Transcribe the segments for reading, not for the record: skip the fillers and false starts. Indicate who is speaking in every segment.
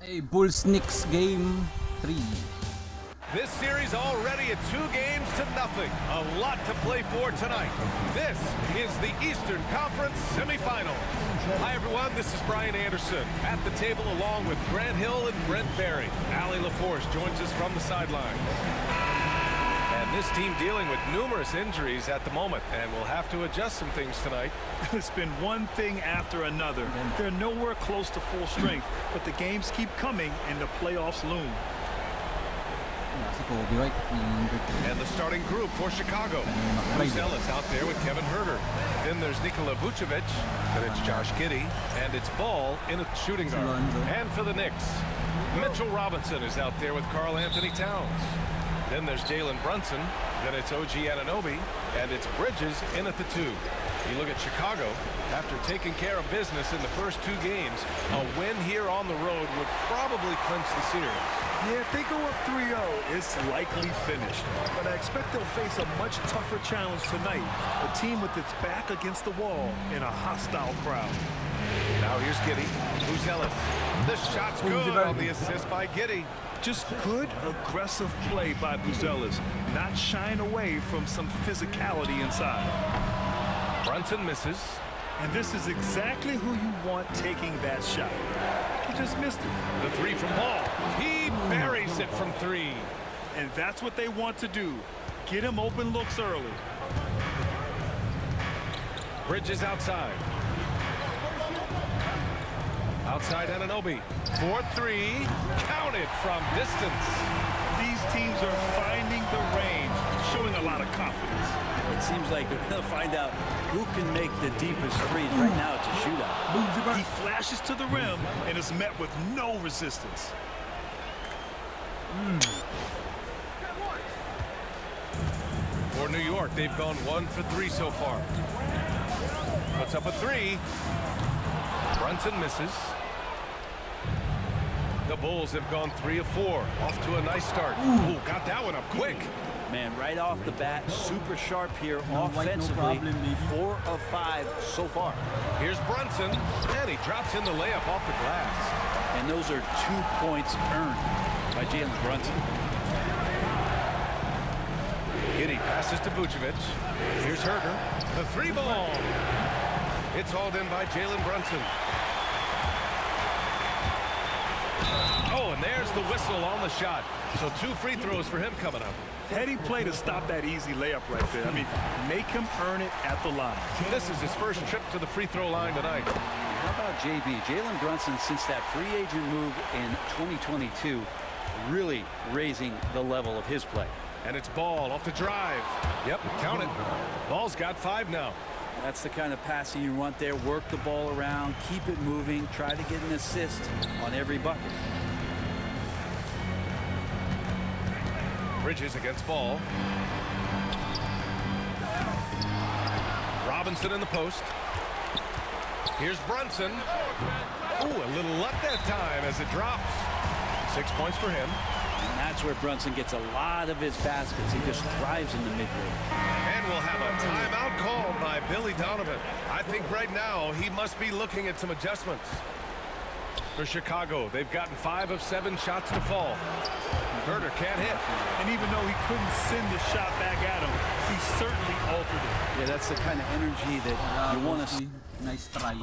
Speaker 1: A Bulls Knicks game 3.
Speaker 2: This series already at 2 games to nothing. A lot to play for tonight. This is the Eastern Conference semifinal. Hi everyone, this is Brian Anderson at the table along with Grant Hill and Brent Barry. Allie LaForce joins us from the sidelines. And this team dealing with numerous injuries at the moment, and will have to adjust some things tonight.
Speaker 3: It's been one thing after another. They're nowhere close to full strength, but the games keep coming and the playoffs loom.
Speaker 2: And the starting group for Chicago. Ellis out there with Kevin Huerter. Then there's Nikola Vucevic. Then it's Josh Giddey. And it's Ball in a shooting guard. And for the Knicks, Mitchell Robinson is out there with Karl-Anthony Towns. Then there's Jalen Brunson. Then it's OG Anunoby. And it's Bridges in at the 2. You look at Chicago, after taking care of business in the first 2 games, a win here on the road would probably clinch the series.
Speaker 3: Yeah, if they go up 3-0, it's likely finished. But I expect they'll face a much tougher challenge tonight. A team with its back against the wall in a hostile crowd.
Speaker 2: Now here's Giddey. Who's Ellis? The shot's good on the assist by Giddey.
Speaker 3: Just good, aggressive play by Buzelis, not shying away from some physicality inside.
Speaker 2: Brunson misses.
Speaker 3: And this is exactly who you want taking that shot. He just missed it.
Speaker 2: The 3 from Ball. He buries it from 3.
Speaker 3: And that's what they want to do. Get him open looks early.
Speaker 2: Bridges outside. Outside Anunoby. 4-3. Counted from distance.
Speaker 3: These teams are finding the range, showing a lot of confidence.
Speaker 4: It seems like they're going to find out who can make the deepest threes. Right now, it's a shootout.
Speaker 3: He flashes to the rim and is met with no resistance.
Speaker 2: For New York, they've gone 1 for 3 so far. Puts up a 3. Brunson misses. The Bulls have gone 3 of 4. Off to a nice start. Ooh, got that one up quick.
Speaker 4: Man, right off the bat, super sharp here offensively. 4 of 5 so far.
Speaker 2: Here's Brunson, and he drops in the layup off the glass.
Speaker 4: And those are 2 points earned by Jalen Brunson.
Speaker 2: Giddey passes to Vucevic. Here's Huerter. The 3 ball. It's hauled in by Jalen Brunson. Oh, and there's the whistle on the shot. So 2 free throws for him coming up.
Speaker 3: Heady play to stop that easy layup right there. I mean, make him earn it at the line.
Speaker 2: This is his first trip to the free throw line tonight.
Speaker 4: How about JB? Jalen Brunson, since that free agent move in 2022, really raising the level of his play.
Speaker 2: And it's Ball off the drive. Yep, count it. Ball's got 5 now.
Speaker 4: That's the kind of passing you want there. Work the ball around, keep it moving, try to get an assist on every bucket.
Speaker 2: Bridges against Ball. Robinson in the post. Here's Brunson. Ooh, a little luck that time as it drops. 6 points for him.
Speaker 4: And that's where Brunson gets a lot of his baskets. He just thrives in the mid-range.
Speaker 2: And we'll have a timeout called by Billy Donovan. I think right now he must be looking at some adjustments. For Chicago, they've gotten 5 of 7 shots to fall. Huerter can't hit.
Speaker 3: And even though he couldn't send the shot back at him, he certainly altered it.
Speaker 4: Yeah, that's the kind of energy that you want to see.
Speaker 1: Nice try.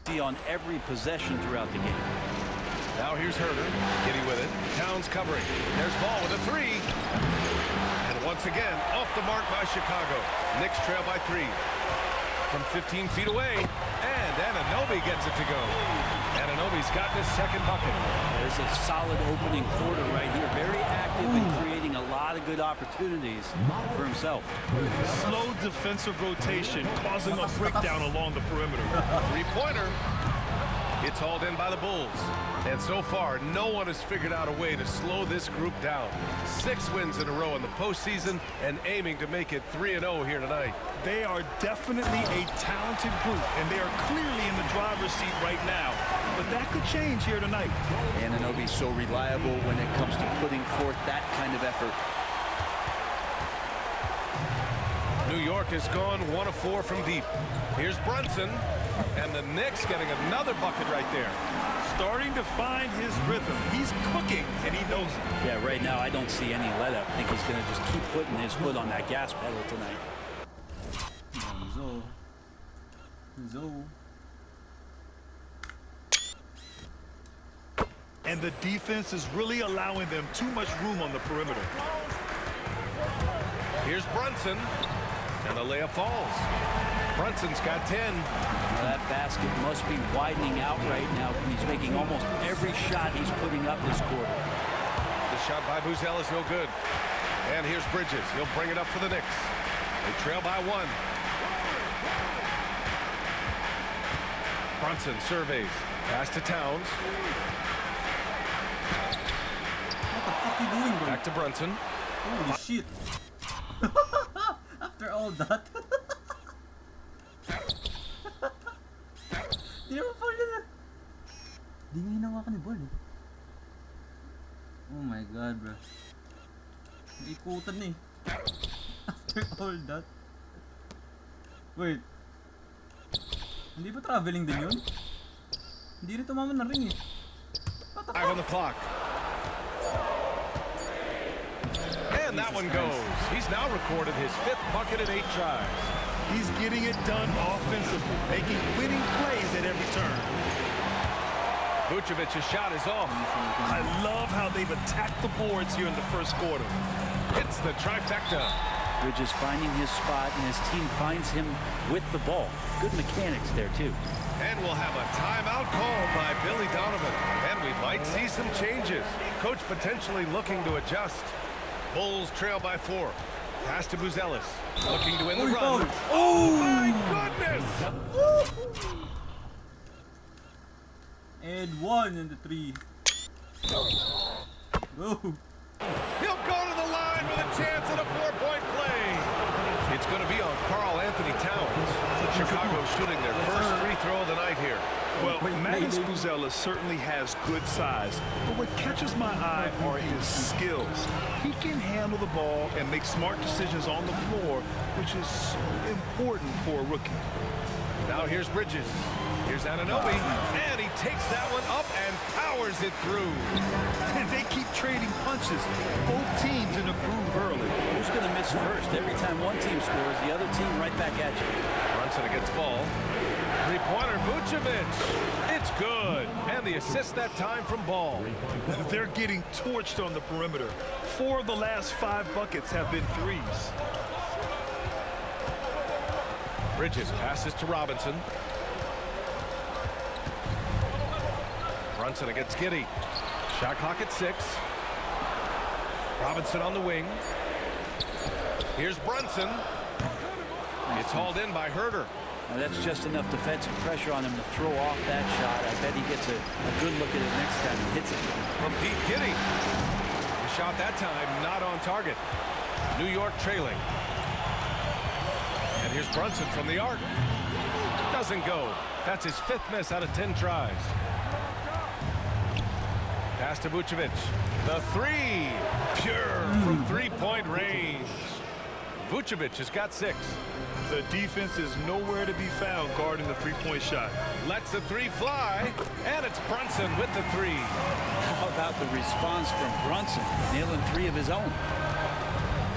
Speaker 4: See on every possession throughout the game.
Speaker 2: Now here's Huerter. Giddey with it. Towns covering. There's Ball with a 3. And once again, off the mark by Chicago. Knicks trail by 3. From 15 feet away. And Anunoby gets it to go. Anunoby's gotten his 2nd bucket.
Speaker 4: There's a solid opening quarter right here. Very active and creating a lot of good opportunities for himself.
Speaker 3: Slow defensive rotation causing a breakdown along the perimeter.
Speaker 2: 3-pointer. It's hauled in by the Bulls. And so far, no one has figured out a way to slow this group down. 6 wins in a row in the postseason and aiming to make it 3-0 here tonight.
Speaker 3: They are definitely a talented group, and they are clearly in the driver's seat right now. But that could change here tonight.
Speaker 4: Anunoby's so reliable when it comes to putting forth that kind of effort.
Speaker 2: New York has gone 1 of 4 from deep. Here's Brunson. And the Knicks getting another bucket right there.
Speaker 3: Starting to find his rhythm. He's cooking, and he knows it.
Speaker 4: Yeah, right now I don't see any let-up. I think he's going to just keep putting his foot on that gas pedal tonight.
Speaker 1: Zo.
Speaker 3: And the defense is really allowing them too much room on the perimeter.
Speaker 2: Here's Brunson, and the layup falls. Brunson's got 10.
Speaker 4: Now that basket must be widening out right now. He's making almost every shot he's putting up this quarter.
Speaker 2: The shot by Buzel is no good. And here's Bridges. He'll bring it up for the Knicks. They trail by 1. Brunson surveys. Pass to Towns.
Speaker 1: What the fuck are you doing, bro?
Speaker 2: Back to Brunson.
Speaker 1: Holy shit. After all that. Di naman foul yun ah. Di nga hinawakan ni ball eh. Oh my god, bro. Ikutan eh. After all that. Wait. Hindi ba traveling din yun? Hindi rin tumama na ring eh. What the
Speaker 2: Five on the clock. And that one goes. He's now recorded his 5th bucket in 8 tries.
Speaker 3: He's getting it done offensively, making winning plays at every turn.
Speaker 2: Vucevic's shot is off.
Speaker 3: I love how they've attacked the boards here in the first quarter.
Speaker 2: It's the trifecta.
Speaker 4: Bridges finding his spot, and his team finds him with the ball. Good mechanics there, too.
Speaker 2: And we'll have a timeout called by Billy Donovan. And we might see some changes. Coach potentially looking to adjust. Bulls trail by 4. Pass to Buzelis. Looking to win the run. Oh my goodness!
Speaker 1: And 1 and the 3. Go.
Speaker 2: He'll go to the line with a chance at a 4-point play. It's going to be on Karl-Anthony Towns. Chicago shooting their first free throw of the night here.
Speaker 3: Well, Magnus Buzelis certainly has good size, but what catches my eye are his skills. He can handle the ball and make smart decisions on the floor, which is so important for a rookie.
Speaker 2: Now here's Bridges. Here's Anunoby, and he takes that one up and powers it through.
Speaker 3: And they keep trading punches. Both teams in a groove early.
Speaker 4: Who's going to miss first? Every time one team scores, the other team right back at you.
Speaker 2: Brunson against ball. Three-pointer, Vucevic. It's good. And the assist that time from Ball.
Speaker 3: They're getting torched on the perimeter. 4 of the last 5 buckets have been threes.
Speaker 2: Bridges passes to Robinson. Brunson against Giddey. Shot clock at 6. Robinson on the wing. Here's Brunson. It's hauled in by Herter.
Speaker 4: Now that's just enough defensive pressure on him to throw off that shot. I bet he gets a good look at it next time he hits it.
Speaker 2: From Pete Giddey. The shot that time not on target. New York trailing. And here's Brunson from the arc. Doesn't go. That's his 5th miss out of 10 tries. Pass to Vucevic. The 3. Pure from 3-point range. Vucevic has got 6.
Speaker 3: The defense is nowhere to be found guarding the 3-point shot.
Speaker 2: Lets the 3 fly, and it's Brunson with the 3.
Speaker 4: How about the response from Brunson, nailing 3 of his own?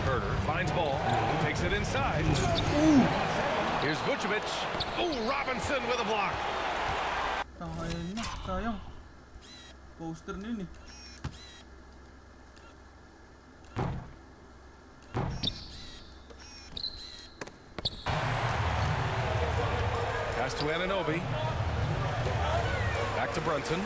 Speaker 2: Herter finds Ball, takes it inside. Here's Vucevic. Oh, Robinson with a block.
Speaker 1: Sayang na, sayang. Poster na yun eh.
Speaker 2: Pass to Anunoby. Back to Brunson.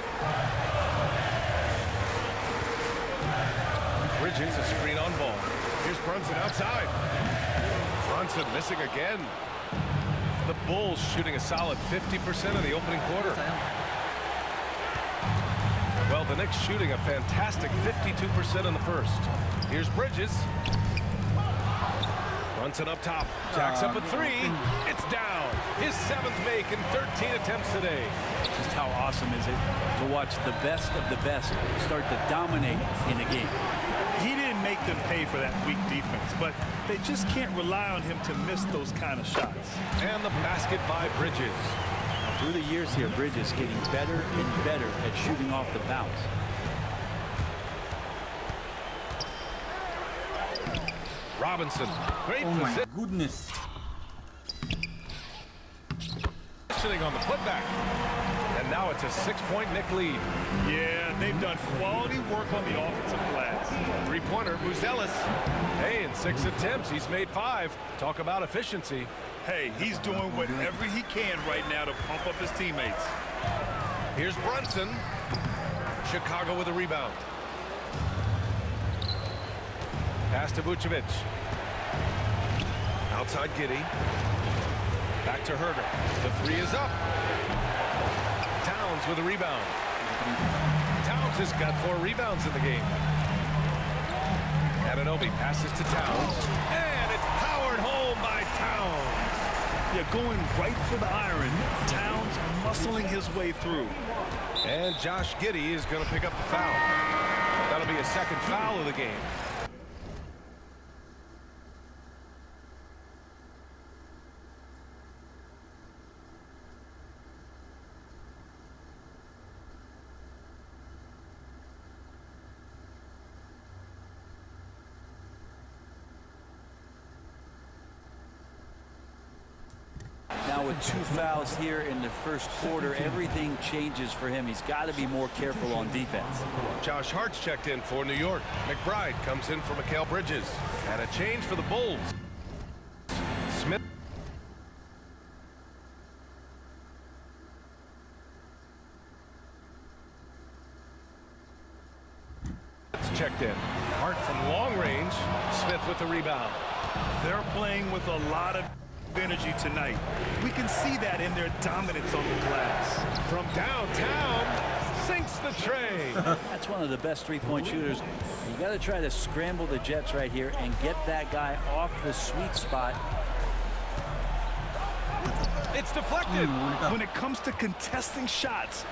Speaker 2: Bridges, a screen on Ball. Here's Brunson outside. Brunson missing again. The Bulls shooting a solid 50% in the opening quarter. Well, the Knicks shooting a fantastic 52% in the first. Here's Bridges. Brunson up top. Jacks up a 3. It's down. His 7th make in 13 attempts today.
Speaker 4: Just how awesome is it to watch the best of the best start to dominate in a game.
Speaker 3: He didn't make them pay for that weak defense, but they just can't rely on him to miss those kind of shots.
Speaker 2: And the basket by Bridges.
Speaker 4: Through the years here, Bridges getting better and better at shooting off the bounce.
Speaker 2: Robinson, great
Speaker 1: Oh my goodness.
Speaker 2: positioning on the putback. And now it's a 6-point Knick lead.
Speaker 3: Yeah, they've done quality work on the offensive glass.
Speaker 2: Three-pointer, Buzelis. Hey, in 6 attempts, he's made 5. Talk about efficiency.
Speaker 3: Hey, he's doing whatever he can right now to pump up his teammates.
Speaker 2: Here's Brunson. Chicago with a rebound. Pass to Vucevic. Outside Giddey. Back to Herter. The 3 is up. Towns with a rebound. Towns has got 4 rebounds in the game. Anunoby passes to Towns. And it's powered home by Towns.
Speaker 3: Yeah, going right for the iron. Towns muscling his way through.
Speaker 2: And Josh Giddey is going to pick up the foul. That'll be a second foul of the game.
Speaker 4: Now with 2 fouls here in the first quarter, everything changes for him. He's got to be more careful on defense.
Speaker 2: Josh Hart's checked in for New York. McBride comes in for Mikal Bridges. And a change for the Bulls. Smith. It's checked in. Hart from long range. Smith with the rebound.
Speaker 3: They're playing with a lot of energy tonight. We can see that in their dominance on the glass.
Speaker 2: From downtown, sinks the tray.
Speaker 4: That's one of the best three-point shooters. You got to try to scramble the Jets right here and get that guy off the sweet spot.
Speaker 2: It's deflected.
Speaker 3: When it comes to contesting shots,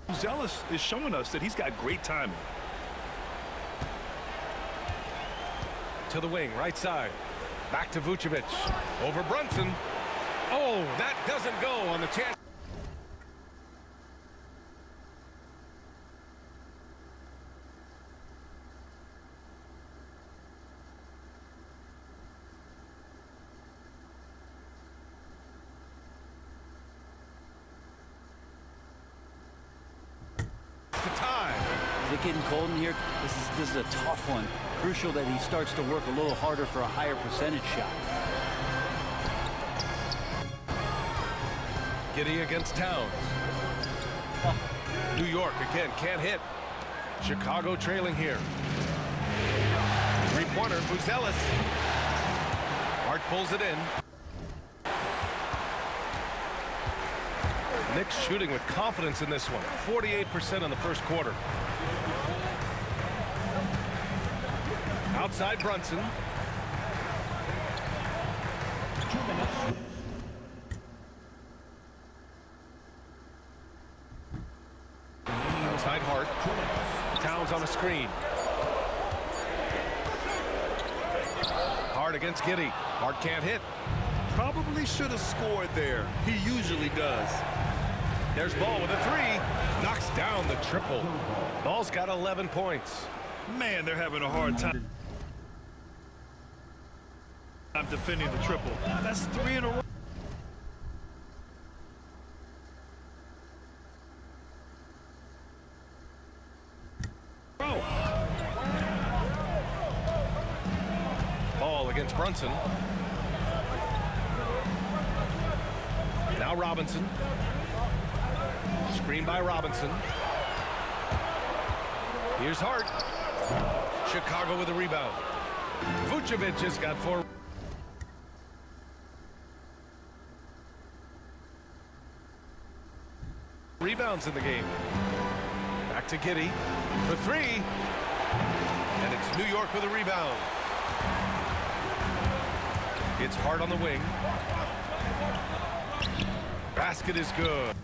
Speaker 3: Buzelis is showing us that he's got great timing.
Speaker 2: To the wing, right side. Back to Vucevic. Over Brunson. Oh, that doesn't go on the chance. The time.
Speaker 4: Is it getting cold in here? This is a tough one. Crucial that he starts to work a little harder for a higher percentage shot.
Speaker 2: Giddey against Towns. New York again can't hit. Chicago trailing here. Three-pointer, Buzelis. Hart pulls it in. Knicks shooting with confidence in this one. 48% in the first quarter. Outside Brunson. Outside Hart. Towns on a screen. Hart against Giddey. Hart can't hit.
Speaker 3: Probably should have scored there. He usually does.
Speaker 2: There's Ball with a 3. Knocks down the triple. Ball's got 11 points.
Speaker 3: Man, they're having a hard time defending the triple. That's 3 in a row.
Speaker 2: Ball against Brunson. Now Robinson. Screen by Robinson. Here's Hart. Chicago with a rebound. Vucevic has got 4. Rebounds in the game. Back to Giddey for 3. And it's New York with a rebound. It's Hart on the wing. Basket is good.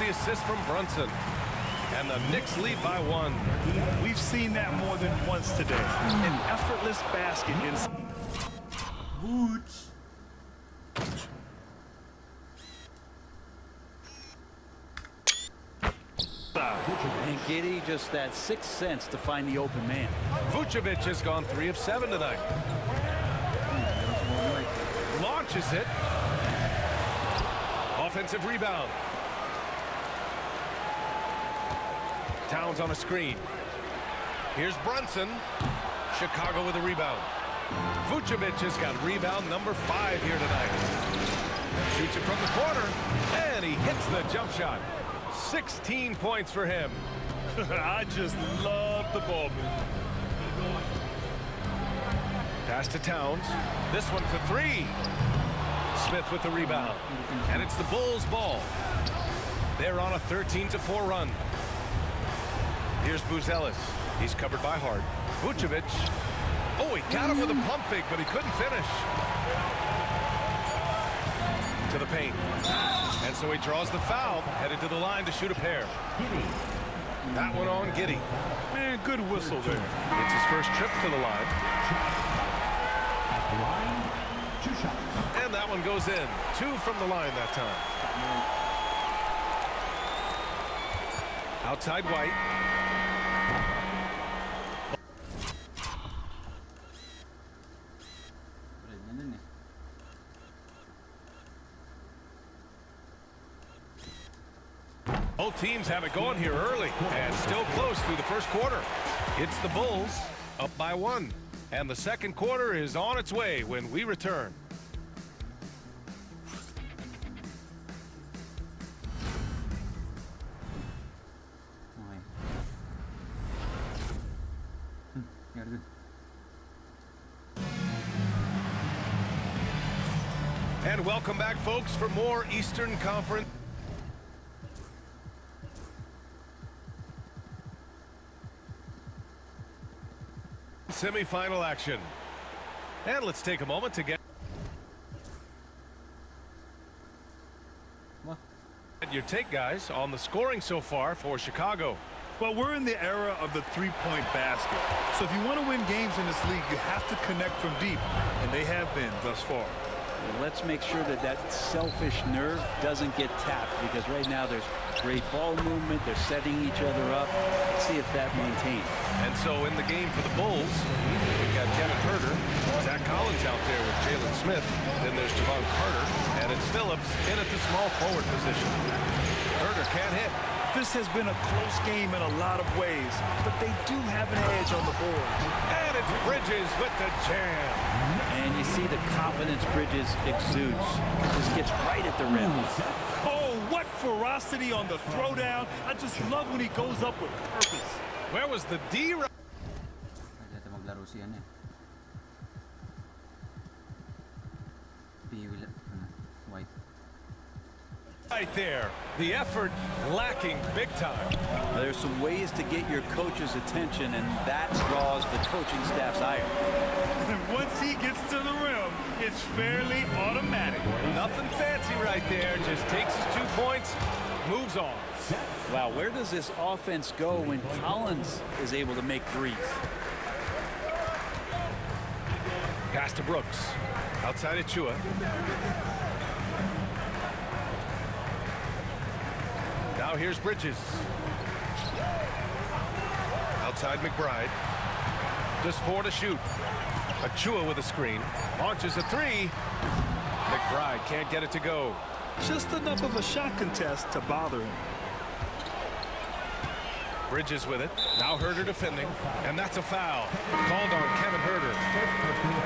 Speaker 2: the assist from Brunson. And the Knicks lead by 1.
Speaker 3: We've seen that more than once today. An effortless basket inside.
Speaker 1: Vooch.
Speaker 4: And Giddy just that sixth sense to find the open man.
Speaker 2: Vucevic has gone 3 of 7 tonight. Launches it. Offensive rebound. Towns on a screen. Here's Brunson. Chicago with a rebound. Vucevic has got rebound number 5 here tonight. Shoots it from the corner, and he hits the jump shot. 16 points for him.
Speaker 3: I just love the ball movement.
Speaker 2: Pass to Towns. This one for 3. Smith with the rebound. And it's the Bulls' ball. They're on a 13-4 run. Here's Buzelis. He's covered by Hart. Vucevic. Oh, he got him with a pump fake, but he couldn't finish. To the paint. And so he draws the foul, headed to the line to shoot a pair. That one on Giddy.
Speaker 3: Man, good whistle there.
Speaker 2: It's his first trip to the line. And that one goes in. 2 from the line that time. Outside White. Both teams have it going here early and still close through the first quarter. It's the Bulls up by 1. And the second quarter is on its way when we return. And welcome back, folks, for more Eastern Conference. Semi-final action. And let's take a moment to get your take, guys, on the scoring so far for Chicago.
Speaker 3: Well, we're in the era of the three-point basket. So if you want to win games in this league, you have to connect from deep. And they have been thus far.
Speaker 4: Well, let's make sure that that selfish nerve doesn't get tapped, because right now there's great ball movement. They're setting each other up. Let's see if that maintains.
Speaker 2: And so in the game for the Bulls, we've got Kevin Herter, Zach Collins out there with Jalen Smith. Then there's Javon Carter, and it's Phillips in at the small forward position. Herter can't hit.
Speaker 3: This has been a close game in a lot of ways, but they do have an edge on the board.
Speaker 2: And it's Bridges with the jam.
Speaker 4: And you see the confidence Bridges exudes. Just gets right at the rim.
Speaker 3: Oh, what ferocity on the throwdown. I just love when he goes up with purpose.
Speaker 2: Where was the D? Right there, the effort lacking big time.
Speaker 4: There's some ways to get your coach's attention, and that draws the coaching staff's ire.
Speaker 3: And once he gets to the rim, it's fairly automatic.
Speaker 2: Nothing fancy right there, just takes his 2 points, moves on.
Speaker 4: Wow, where does this offense go when Collins is able to make threes?
Speaker 2: Pass to Brooks, outside of Chua. Now here's Bridges. Outside McBride. Just 4 to shoot. Achua with a screen. Launches a 3. McBride can't get it to go.
Speaker 3: Just enough of a shot contest to bother him.
Speaker 2: Bridges with it. Now Herter defending. And that's a foul. Called on Kevin Herter.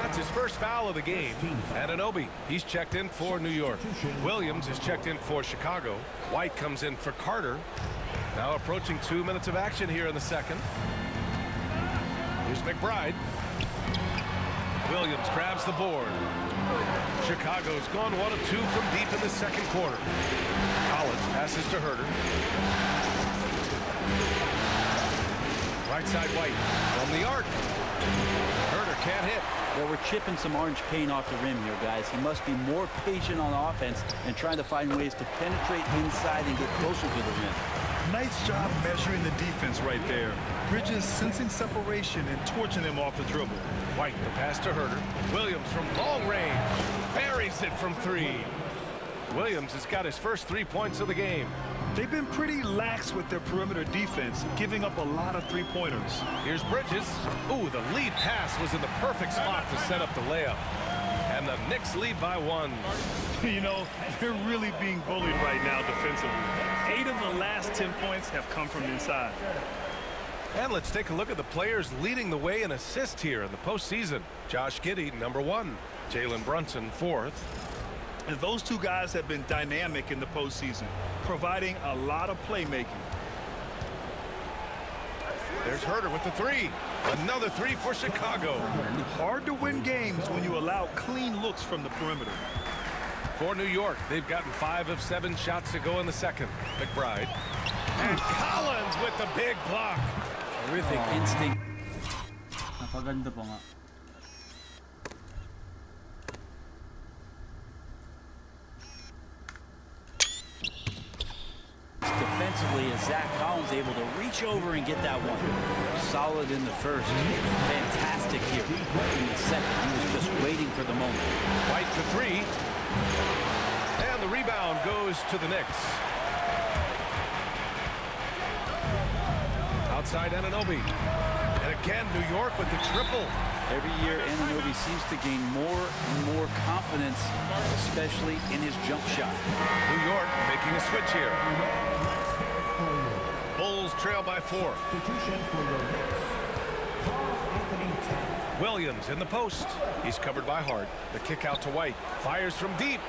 Speaker 2: That's his first foul of the game. Anunoby, he's checked in for New York. Williams is checked in for Chicago. White comes in for Carter. Now approaching 2 minutes of action here in the second. Here's McBride. Williams grabs the board. Chicago's gone 1 of 2 from deep in the second quarter. Collins passes to Herter. Right side White from the arc. Herter can't hit.
Speaker 4: Well, we're chipping some orange paint off the rim here, guys. He must be more patient on offense and trying to find ways to penetrate inside and get closer to the rim.
Speaker 3: Nice job measuring the defense right there. Bridges sensing separation and torching him off the dribble.
Speaker 2: White, the pass to Herter. Williams from long range. Buries it from three. Williams has got his first 3 points of the game.
Speaker 3: They've been pretty lax with their perimeter defense, giving up a lot of three-pointers.
Speaker 2: Here's Bridges. Ooh, the lead pass was in the perfect spot to set up the layup. And the Knicks lead by 1.
Speaker 3: You know, they're really being bullied right now defensively. 8 of the last 10 points have come from inside.
Speaker 2: And let's take a look at the players leading the way in assists here in the postseason. Josh Giddey, number 1. Jalen Brunson, 4th.
Speaker 3: And those two guys have been dynamic in the postseason, providing a lot of playmaking.
Speaker 2: There's Herter with the 3. Another 3 for Chicago.
Speaker 3: Hard to win games when you allow clean looks from the perimeter.
Speaker 2: For New York, they've gotten 5 of 7 shots to go in the second. McBride. And Collins with the big block.
Speaker 4: Terrific instinct.
Speaker 1: Napaganda pa nga.
Speaker 4: Defensively, as Zach Collins able to reach over and get that one. Solid in the first. Fantastic here in the second. He was just waiting for the moment.
Speaker 2: White for 3. And the rebound goes to the Knicks. Outside Anunoby. And again, New York with the triple.
Speaker 4: Every year, Anunoby seems to gain more and more confidence, especially in his jump shot.
Speaker 2: New York making a switch here. Bulls trail by 4. Williams in the post. He's covered by Hart. The kick out to White. Fires from deep.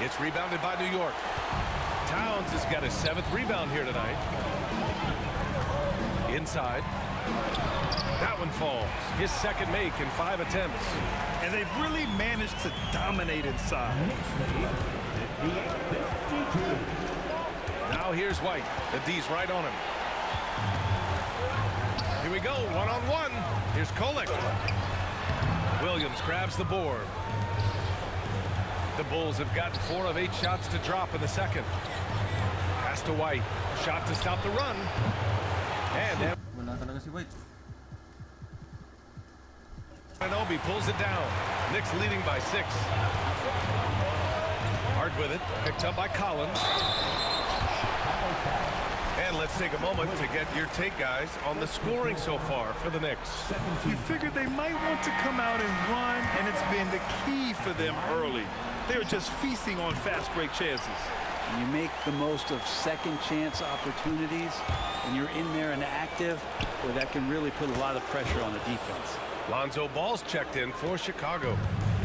Speaker 2: It's rebounded by New York. Towns has got his 7th rebound here tonight. Inside. That one falls. His second make in 5 attempts.
Speaker 3: And they've really managed to dominate inside.
Speaker 2: Now here's White. The D's right on him. Here we go, one-on-one. Here's Kolek. Williams grabs the board. The Bulls have gotten 4 of 8 shots to drop in the second. Pass to White. Shot to stop the run. And
Speaker 1: Wala talaga si White.
Speaker 2: Anunoby pulls it down. Knicks leading by 6. Hart with it. Picked up by Collins. And let's take a moment to get your take, guys, on the scoring so far for the Knicks.
Speaker 3: You figured they might want to come out and run, and it's been the key for them early. They're just feasting on fast break chances.
Speaker 4: You make the most of second chance opportunities, and you're in there and active, where that can really put a lot of pressure on the defense.
Speaker 2: Lonzo Ball's checked in for Chicago.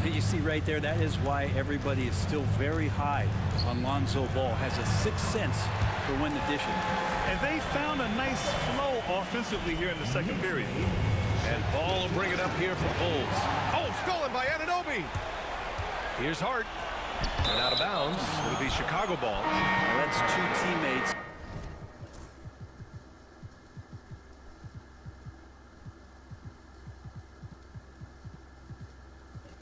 Speaker 4: You see right there, that is why everybody is still very high on Lonzo Ball. Has a sixth sense for when to dish it.
Speaker 3: And they found a nice flow offensively here in the second period.
Speaker 2: And Ball will bring it up here for Bulls. Oh, stolen by Anunoby. Here's Hart. And out of bounds. It'll be Chicago ball.
Speaker 4: Well, that's 2 teammates.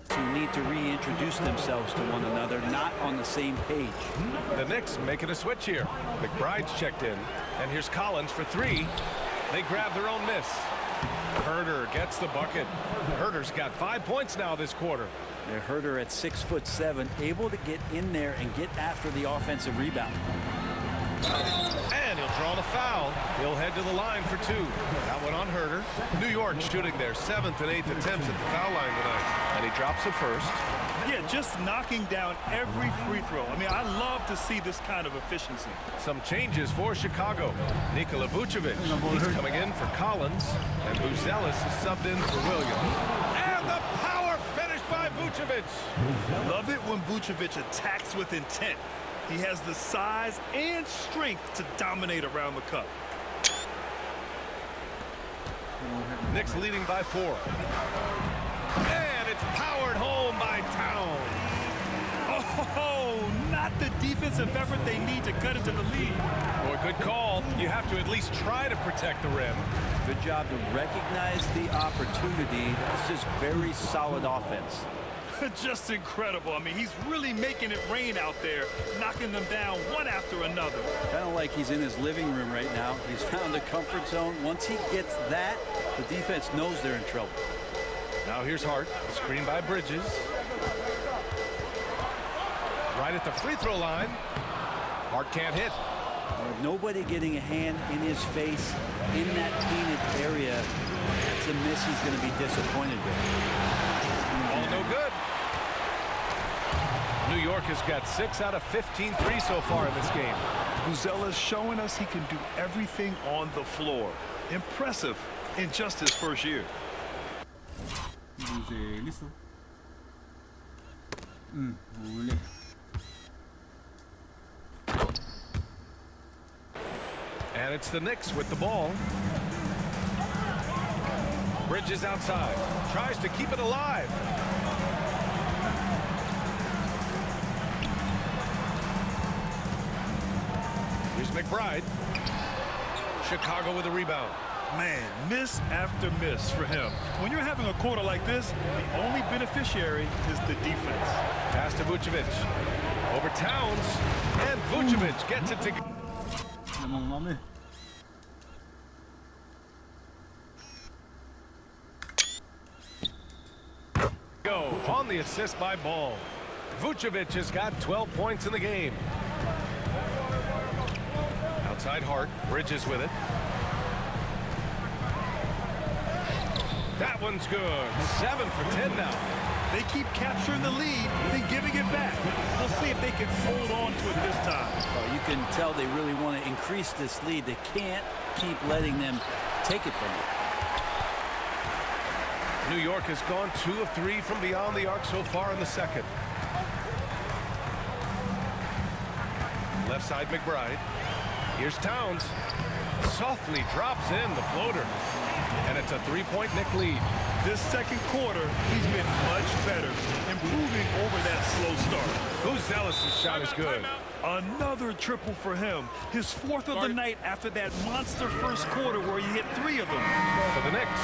Speaker 4: Who need to reintroduce themselves to one another, not on the same page.
Speaker 2: The Knicks making a switch here. McBride's checked in. And here's Collins for 3. They grab their own miss. Herter gets the bucket. Herter's got 5 points now this quarter.
Speaker 4: Herter at 6'7", able to get in there and get after the offensive rebound.
Speaker 2: And he'll draw the foul. He'll head to the line for 2. That one on Herter. New York shooting their 7th and 8th attempts at the foul line tonight. And he drops it first.
Speaker 3: Yeah, just knocking down every free throw. I mean, I love to see this kind of efficiency.
Speaker 2: Some changes for Chicago. Nikola Vucevic, he's coming in for Collins. And Buzelis is subbed in for Williams. And the power finish by Vucevic.
Speaker 3: Love it when Vucevic attacks with intent. He has the size and strength to dominate around the cup.
Speaker 2: Knicks leading by 4. And it's powered home by Towns.
Speaker 3: Oh, not the defensive effort they need to cut into the lead.
Speaker 2: Boy, good call. You have to at least try to protect the rim.
Speaker 4: Good job to recognize the opportunity. This is very solid offense.
Speaker 3: Just incredible. I mean, he's really making it rain out there, knocking them down one after another.
Speaker 4: Kind of like he's in his living room right now. He's found a comfort zone. Once he gets that, the defense knows they're in trouble.
Speaker 2: Now here's Hart, screen by Bridges. Right at the free throw line. Hart can't hit.
Speaker 4: With nobody getting a hand in his face in that painted area, that's a miss he's going to be disappointed with.
Speaker 2: Ball no good. New York has got 6 out of 15 threes so far in this game.
Speaker 3: Buzella's showing us he can do everything on the floor. Impressive in just his first year.
Speaker 1: Buzelis, oh. Huli.
Speaker 2: And it's the Knicks with the ball. Bridges outside. Tries to keep it alive. Here's McBride. Chicago with a rebound.
Speaker 3: Man, miss after miss for him. When you're having a quarter like this, the only beneficiary is the defense.
Speaker 2: Pass to Vucevic. Over Towns. And Vucevic gets it to...
Speaker 1: Mami.
Speaker 2: Go on the assist by Ball. Vucevic has got 12 points in the game. Outside Hart. Bridges with it. That one's good. 7 for 10 now.
Speaker 3: They keep capturing the lead, then giving it back. We'll see if they can hold on to it this time.
Speaker 4: Well, you can tell they really want to increase this lead. They can't keep letting them take it from them.
Speaker 2: New York has gone 2 of 3 from beyond the arc so far in the second. Left side McBride. Here's Towns. Softly drops in the floater. And it's a 3-point Knick lead.
Speaker 3: This second quarter, he's been much better, improving over that slow start.
Speaker 2: Buzelis' shot is good.
Speaker 3: Another triple for him. His 4th of the night after that monster first quarter where he hit 3 of them.
Speaker 2: For the Knicks,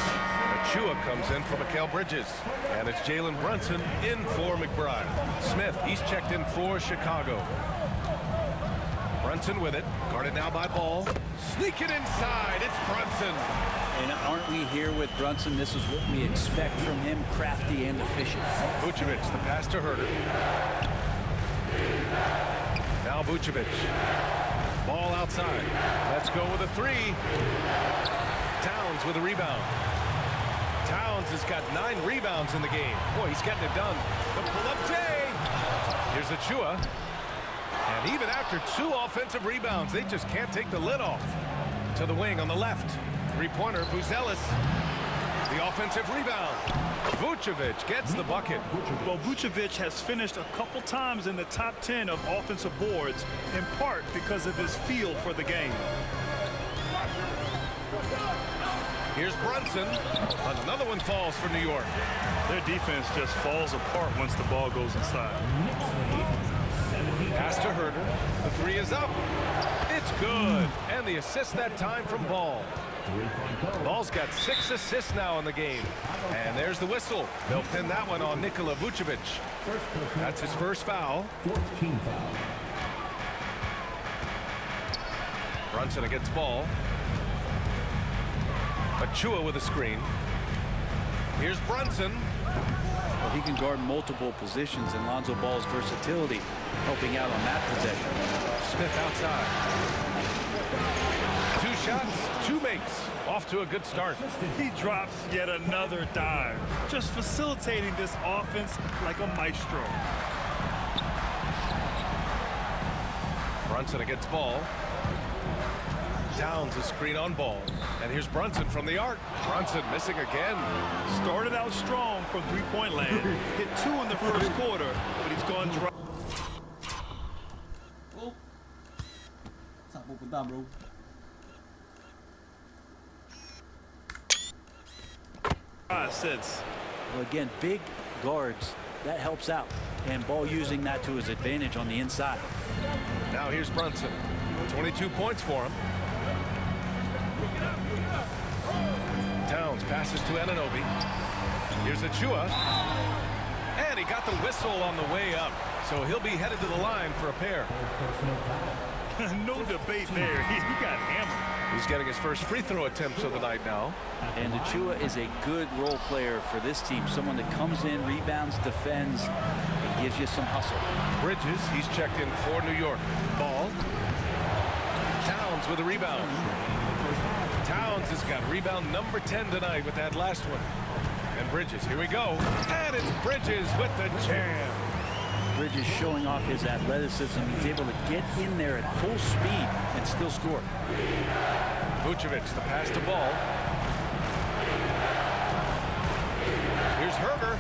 Speaker 2: Achua comes in for Mikal Bridges. And it's Jalen Brunson in for McBride. Smith, he's checked in for Chicago. Brunson with it. Guarded now by Ball. Sneaking inside. It's Brunson.
Speaker 4: And aren't we here with Brunson? This is what we expect from him, crafty and efficient.
Speaker 2: Vucevic, the pass to Herter. Now Vucevic. Ball outside. Let's go with a 3. Towns with a rebound. Towns has got 9 rebounds in the game. Boy, he's getting it done. The pull-up J. Here's Achua. And even after 2 offensive rebounds, they just can't take the lid off. To the wing on the left. 3-pointer, Buzelis. The offensive rebound. Vucevic gets the bucket.
Speaker 3: Well, Vucevic has finished a couple times in the top 10 of offensive boards, in part because of his feel for the game.
Speaker 2: Here's Brunson. Another one falls for New York.
Speaker 3: Their defense just falls apart once the ball goes inside.
Speaker 2: Pass to Herter. The 3 is up. It's good. And the assist that time from Ball. Ball's got 6 assists now in the game. And there's the whistle. They'll pin that one on Nikola Vucevic. That's his first foul. Brunson against Ball. Achua with a screen. Here's Brunson.
Speaker 4: Well, he can guard multiple positions, and Lonzo Ball's versatility helping out on that possession.
Speaker 2: Smith outside. 2 shots, 2 makes. Off to a good start.
Speaker 3: He drops yet another dime, just facilitating this offense like a maestro.
Speaker 2: Brunson against Ball. Downs a screen on Ball. And here's Brunson from the arc. Brunson missing again.
Speaker 3: Started out strong from 3-point land. Hit 2 in the first quarter, but he's gone dry.
Speaker 1: Oh. Saan pupunta, bro?
Speaker 3: Since.
Speaker 4: Well, again, big guards that helps out. And Ball using that to his advantage on the inside.
Speaker 2: Now here's Brunson. 22 points for him. Towns passes to Anunoby. Here's Achua. And he got the whistle on the way up. So he'll be headed to the line for a pair.
Speaker 3: No debate there. He got hammered.
Speaker 2: He's getting his first free throw attempts of the night now.
Speaker 4: And Achua is a good role player for this team. Someone that comes in, rebounds, defends, and gives you some hustle.
Speaker 2: Bridges, he's checked in for New York. Ball. Towns with a rebound. Towns has got rebound number 10 tonight with that last one. And Bridges, here we go. And it's Bridges with the jam.
Speaker 4: Bridges showing off his athleticism. He's able to get in there at full speed and still score.
Speaker 2: Vucevic, the pass to Ball. Here's Herder.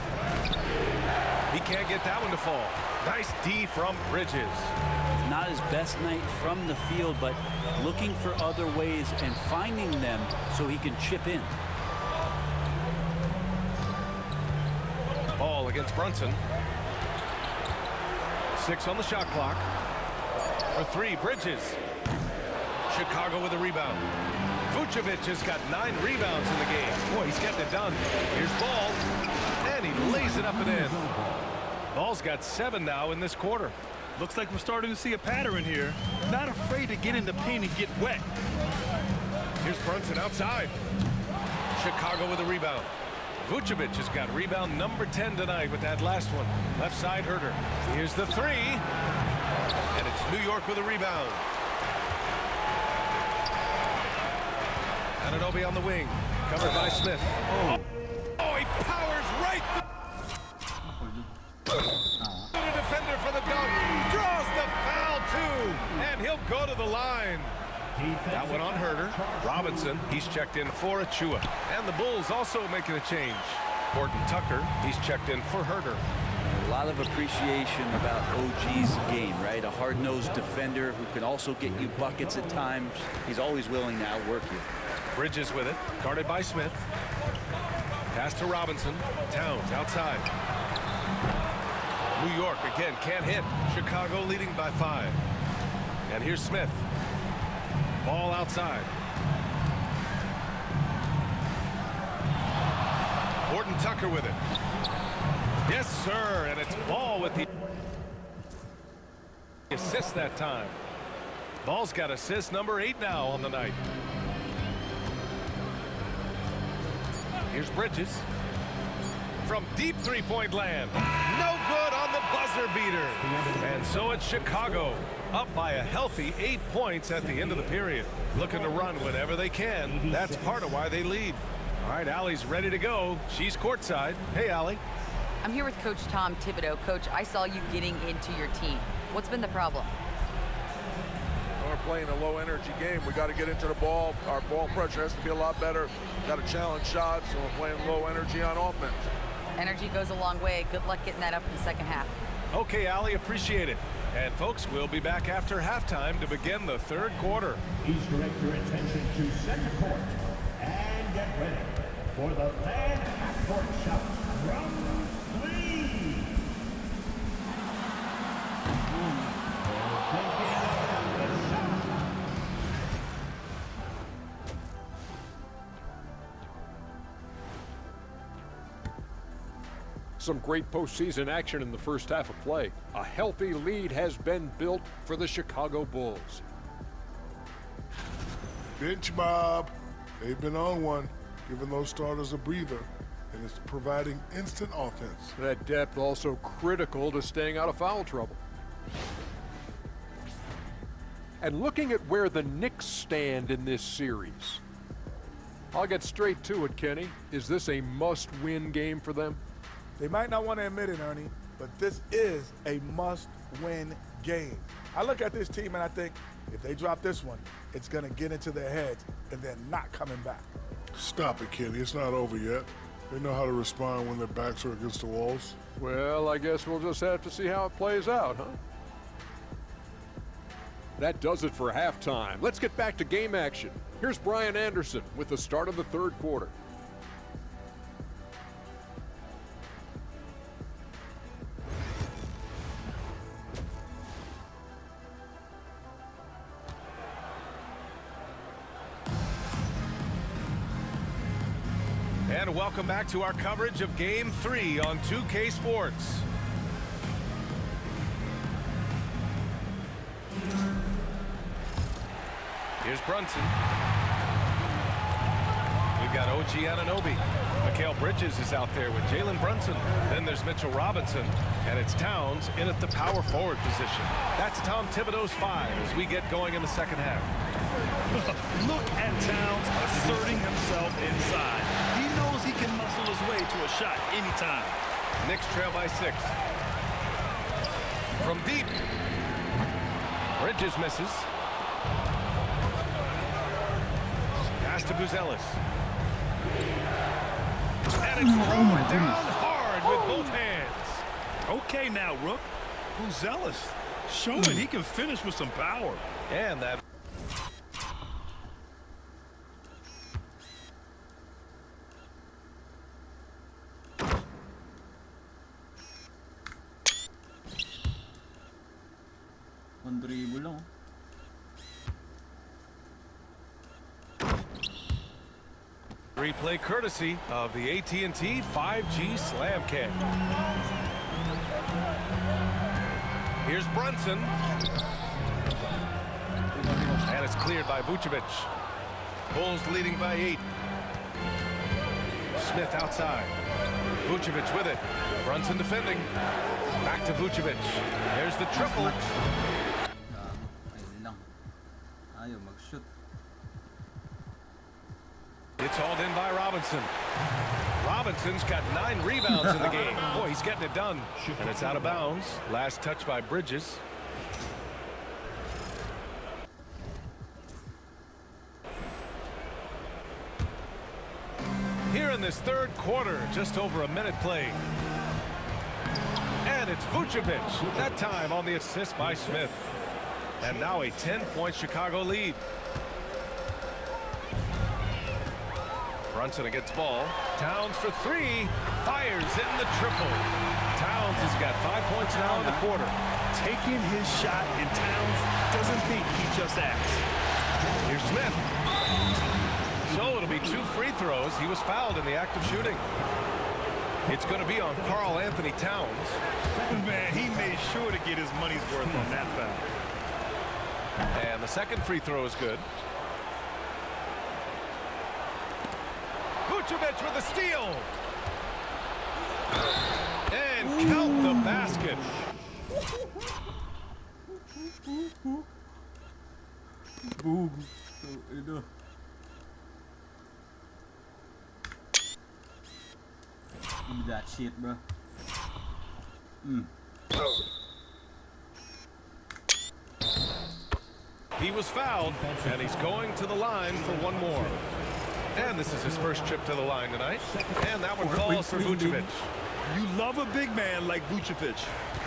Speaker 2: He can't get that one to fall. Nice D from Bridges.
Speaker 4: Not his best night from the field, but looking for other ways and finding them so he can chip in.
Speaker 2: Ball against Brunson. 6 on the shot clock. For 3, Bridges. Chicago with a rebound. Vucevic has got 9 rebounds in the game. Boy, he's getting it done. Here's Ball. And he lays it up and in. Ball's got 7 now in this quarter.
Speaker 3: Looks like we're starting to see a pattern here. Not afraid to get in the paint and get wet.
Speaker 2: Here's Brunson outside. Chicago with a rebound. Vucevic has got rebound number 10 tonight with that last one. Left side Herder. Here's the 3. And it's New York with a rebound. Anunoby on the wing. Covered by Smith. Oh, he powers right through. The defender for the dunk. Draws the foul too. And he'll go to the line. That one on Herder. Robinson, he's checked in for Achua. And the Bulls also making a change. Horton Tucker, he's checked in for Herder.
Speaker 4: A lot of appreciation about OG's game, right? A hard-nosed defender who can also get you buckets at times. He's always willing to outwork you.
Speaker 2: Bridges with it, guarded by Smith. Pass to Robinson. Towns outside. New York again can't hit. Chicago leading by 5. And here's Smith. Ball outside. Horton Tucker with it. Yes, sir. And it's Ball with the assist that time. Ball's got assist number 8 now on the night. Here's Bridges. From deep three-point land. No good on the buzzer beater. And so it's Chicago. Up by a healthy 8 points at the end of the period. Looking to run whenever they can. That's part of why they lead. All right, Allie's ready to go. She's courtside. Hey, Allie.
Speaker 5: I'm here with Coach Tom Thibodeau. Coach, I saw you getting into your team. What's been the problem?
Speaker 6: We're playing a low-energy game. We got to get into the ball. Our ball pressure has to be a lot better. Got to challenge shots, so we're playing low energy on offense.
Speaker 5: Energy goes a long way. Good luck getting that up in the second half.
Speaker 2: Okay, Allie, appreciate it. And folks, we'll be back after halftime to begin the third quarter.
Speaker 7: Please direct your attention to center court and get ready for the fan half-court shot from 3.
Speaker 8: Some great postseason action in the first half of play. A healthy lead has been built for the Chicago Bulls.
Speaker 9: Bench mob. They've been on one, giving those starters a breather, and it's providing instant offense.
Speaker 8: That depth also critical to staying out of foul trouble. And looking at where the Knicks stand in this series, I'll get straight to it, Kenny. Is this a must-win game for them?
Speaker 10: They might not want to admit it, Ernie, but this is a must-win game. I look at this team and I think if they drop this one, it's going to get into their heads and they're not coming back.
Speaker 9: Stop it, Kenny. It's not over yet. They know how to respond when their backs are against the walls.
Speaker 8: Well, I guess we'll just have to see how it plays out, huh? That does it for halftime. Let's get back to game action. Here's Brian Anderson with the start of the third quarter.
Speaker 2: and welcome back to our coverage of Game 3 on 2K Sports. Here's Brunson. We've got OG Anunoby. Mikal Bridges is out there with Jalen Brunson. Then there's Mitchell Robinson, and it's Towns in at the power forward position. That's Tom Thibodeau's 5 as we get going in the second half.
Speaker 3: Look at Towns asserting himself inside. He knows he can muscle his way to a shot anytime.
Speaker 2: Knicks trail by 6. From deep. Bridges misses. Pass to Buzelis. And it's thrown down hard with both hands.
Speaker 3: Okay now, Rook. Buzelis showing he can finish with some power.
Speaker 2: And that.
Speaker 1: One dribble lang.
Speaker 2: Replay courtesy of the AT&T 5G Slam Cam. Here's Brunson. And it's cleared by Vucevic. Bulls leading by 8. Smith outside. Vucevic with it. Brunson defending. Back to Vucevic. There's the triple.
Speaker 1: Ayun lang. Ayaw mag-shoot.
Speaker 2: It's hauled in by Robinson. Robinson's got 9 rebounds in the game. Boy, he's getting it done. And it's out of bounds. Last touch by Bridges. Here in this third quarter, just over a minute played. And it's Vucevic, that time on the assist by Smith. And now a 10-point Chicago lead. Brunson against ball. Towns for 3. Fires in the triple. Towns has got 5 points now in the quarter.
Speaker 3: Taking his shot, and Towns doesn't think he just asked.
Speaker 2: Here's Smith. So it'll be 2 free throws. He was fouled in the act of shooting. It's going to be on Karl-Anthony Towns.
Speaker 3: Man, he made sure to get his money's worth on that foul.
Speaker 2: And the second free throw is good. Vucevic with a steal. And count the basket.
Speaker 1: Boom. So, ito. Give me that shit, bro.
Speaker 2: He was fouled, and he's going to the line for one more. And this is his first trip to the line tonight. And that one falls for Vucevic.
Speaker 3: You love a big man like Vucevic.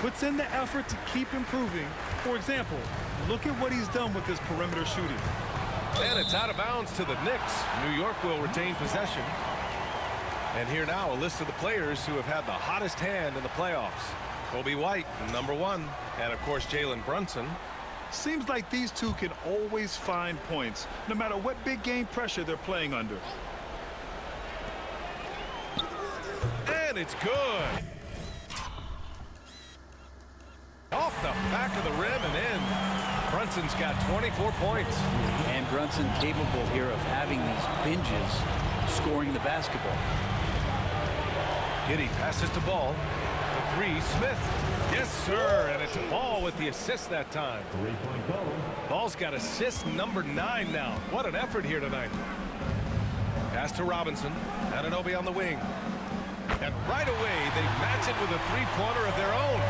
Speaker 3: Puts in the effort to keep improving. For example, look at what he's done with his perimeter shooting.
Speaker 2: And it's out of bounds to the Knicks. New York will retain possession. And here now a list of the players who have had the hottest hand in the playoffs. Kobe White, number 1. And of course, Jalen Brunson.
Speaker 3: Seems like these two can always find points, no matter what big game pressure they're playing under.
Speaker 2: And it's good. Off the back of the rim and in. Brunson's got 24 points.
Speaker 4: And Brunson capable here of having these binges, scoring the basketball.
Speaker 2: Giddey passes to Ball. For 3, Smith. Yes, sir, and it's Ball with the assist that time. Ball's got assist number 9 now. What an effort here tonight. Pass to Robinson. Anunoby on the wing. And right away, they match it with a 3-pointer of their own.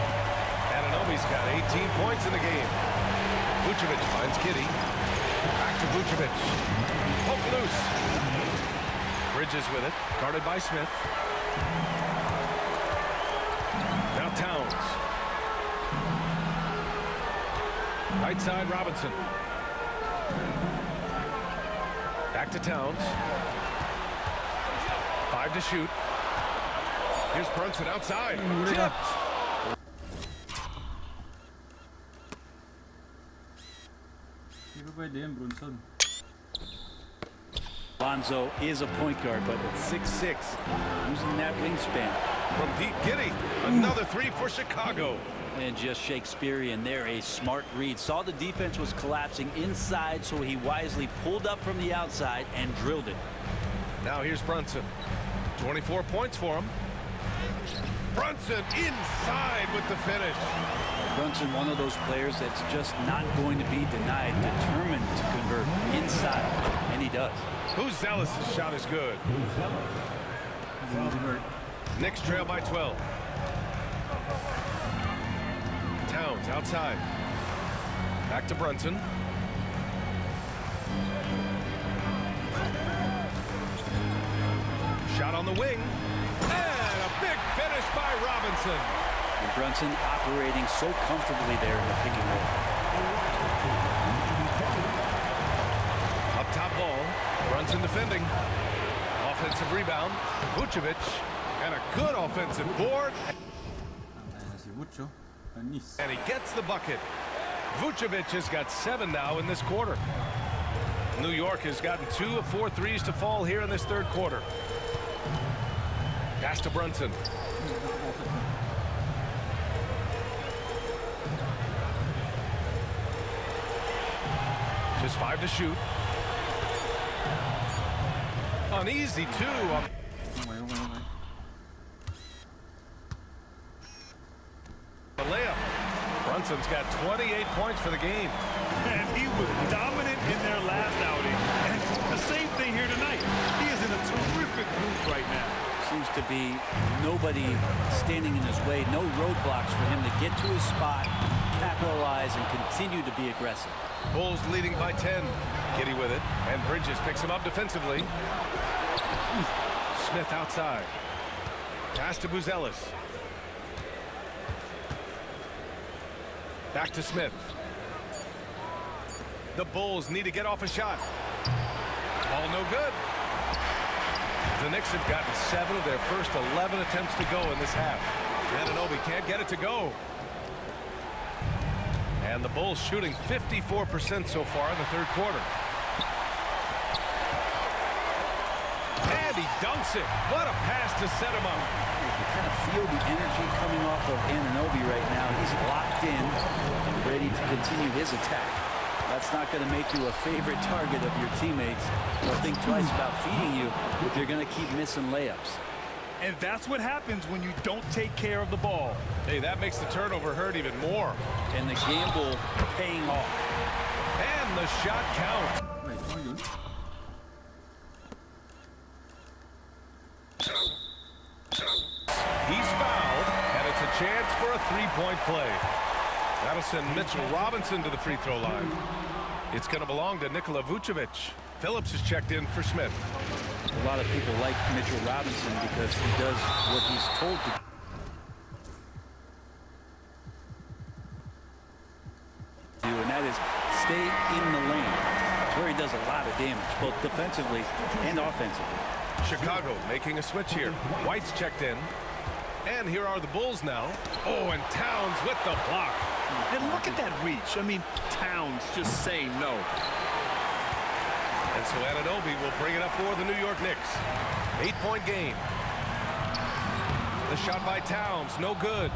Speaker 2: Anunoby's got 18 points in the game. Vucevic finds Giddey. Back to Vucevic. Poke loose. Bridges with it. Guarded by Smith. Now Towns. Right side, Robinson. Back to Towns. 5 to shoot. Here's Brunson outside. Tipped.
Speaker 1: Hindi pa pwede yan, Brunson.
Speaker 4: Lonzo is a point guard, but at 6'6", using that wingspan.
Speaker 2: From deep, Giddey. Another three for Chicago.
Speaker 4: And just Shakespearean there, a smart read. Saw the defense was collapsing inside, so he wisely pulled up from the outside and drilled it.
Speaker 2: Now here's Brunson. 24 points for him. Brunson inside with the finish.
Speaker 4: Brunson, one of those players that's just not going to be denied, determined to convert inside, and he does.
Speaker 2: Buzelis' shot is good. Knicks trail by 12. Towns outside. Back to Brunson. Shot on the wing. And a big finish by Robinson.
Speaker 4: And Brunson operating so comfortably there in the pick and roll.
Speaker 2: Up top ball. Brunson defending. Offensive rebound. Vucevic. And a good offensive board. And he gets the bucket. Vucevic has got 7 now in this quarter. New York has gotten 2 of 4 threes to fall here in this third quarter. Pass to Brunson. Just 5 to shoot. An easy 2. The layup. Brunson's got 28 points for the game.
Speaker 3: And he was dominant in their last outing. And the same thing here tonight. He is in a terrific mood right now.
Speaker 4: Seems to be nobody standing in his way, no roadblocks for him to get to his spot, capitalize, and continue to be aggressive.
Speaker 2: Bulls leading by 10. Giddey with it, and Bridges picks him up defensively. Smith outside. Pass to Buzelis. Back to Smith. The Bulls need to get off a shot. Ball no good. The Knicks have gotten 7 of their first 11 attempts to go in this half. Anunoby can't get it to go. And the Bulls shooting 54% so far in the third quarter. And he dunks it. What a pass to set him up.
Speaker 4: You kind of feel the energy coming off of Anunoby right now. He's locked in and ready to continue his attack. That's not going to make you a favorite target of your teammates. They'll think twice about feeding you if you're going to keep missing layups.
Speaker 3: And that's what happens when you don't take care of the ball.
Speaker 2: Hey, that makes the turnover hurt even more.
Speaker 4: And the gamble paying off.
Speaker 2: And the shot counts. He's fouled, and it's a chance for a three-point play. That'll send Mitchell Robinson to the free throw line. It's going to belong to Nikola Vucevic. Phillips is checked in for Smith.
Speaker 4: A lot of people like Mitchell Robinson because he does what he's told to do, and that is stay in the lane. It's where he does a lot of damage, both defensively and offensively.
Speaker 2: Chicago making a switch here. White's checked in. And here are the Bulls now. Oh, and Towns with the block.
Speaker 3: And look at that reach. I mean, Towns just saying no.
Speaker 2: And so Anunoby will bring it up for the New York Knicks. 8-point game. The shot by Towns, no good.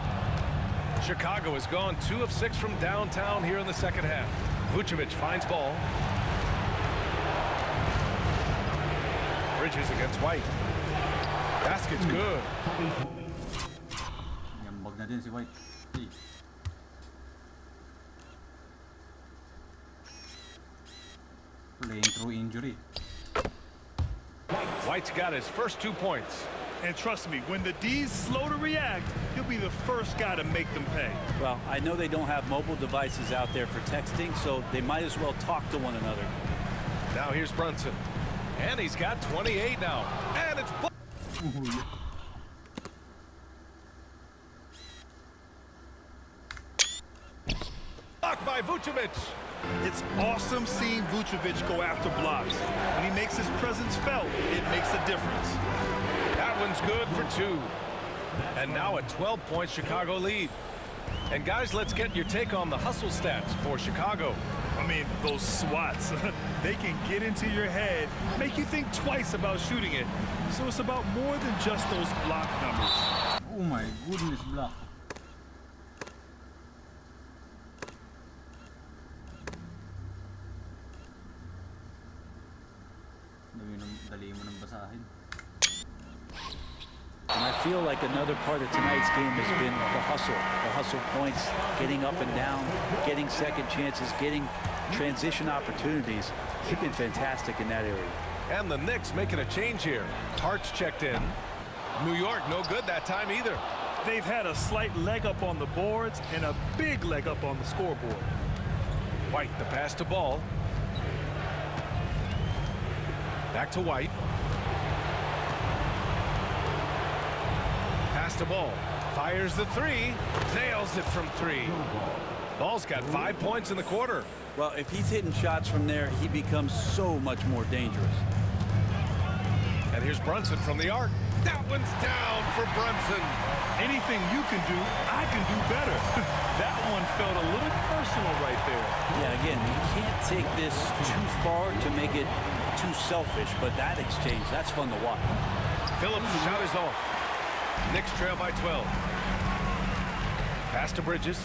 Speaker 2: Chicago has gone 2 of 6 from downtown here in the second half. Vucevic finds ball. Bridges against White. Basket's good.
Speaker 1: Ngambag na din si White. Playing through injury.
Speaker 2: White's got his first 2 points.
Speaker 3: And trust me, when the D's slow to react, he'll be the first guy to make them pay.
Speaker 4: Well, I know they don't have mobile devices out there for texting, so they might as well talk to one another.
Speaker 2: Now here's Brunson. And he's got 28 now. And it's blocked by Vucevic.
Speaker 3: It's awesome seeing Vucevic go after blocks. When he makes his presence felt, it makes a difference.
Speaker 2: That one's good for 2. And now a 12-point Chicago lead. And guys, let's get your take on the hustle stats for Chicago.
Speaker 3: I mean, those swats, they can get into your head, make you think twice about shooting it. So it's about more than just those block numbers.
Speaker 1: Oh my goodness, block. Dali mo nang basahin.
Speaker 4: And I feel like another part of tonight's game has been the hustle points, getting up and down, getting second chances, getting transition opportunities. He's been fantastic in that area.
Speaker 2: And the Knicks making a change here. Hart's checked in. New York no good that time either.
Speaker 3: They've had a slight leg up on the boards and a big leg up on the scoreboard.
Speaker 2: White, the pass to Ball. Back to White. Pass to Ball. Fires the three. Nails it from three. Ball's got 5 points in the quarter.
Speaker 4: Well, if he's hitting shots from there, he becomes so much more dangerous.
Speaker 2: And here's Brunson from the arc. That one's down for Brunson.
Speaker 3: Anything you can do, I can do better. That one felt a little personal right there.
Speaker 4: Yeah, again, you can't take this too far to make it too selfish, but that exchange, that's fun to watch.
Speaker 2: Phillips' shot is off. Knicks trail by 12. Pass to Bridges.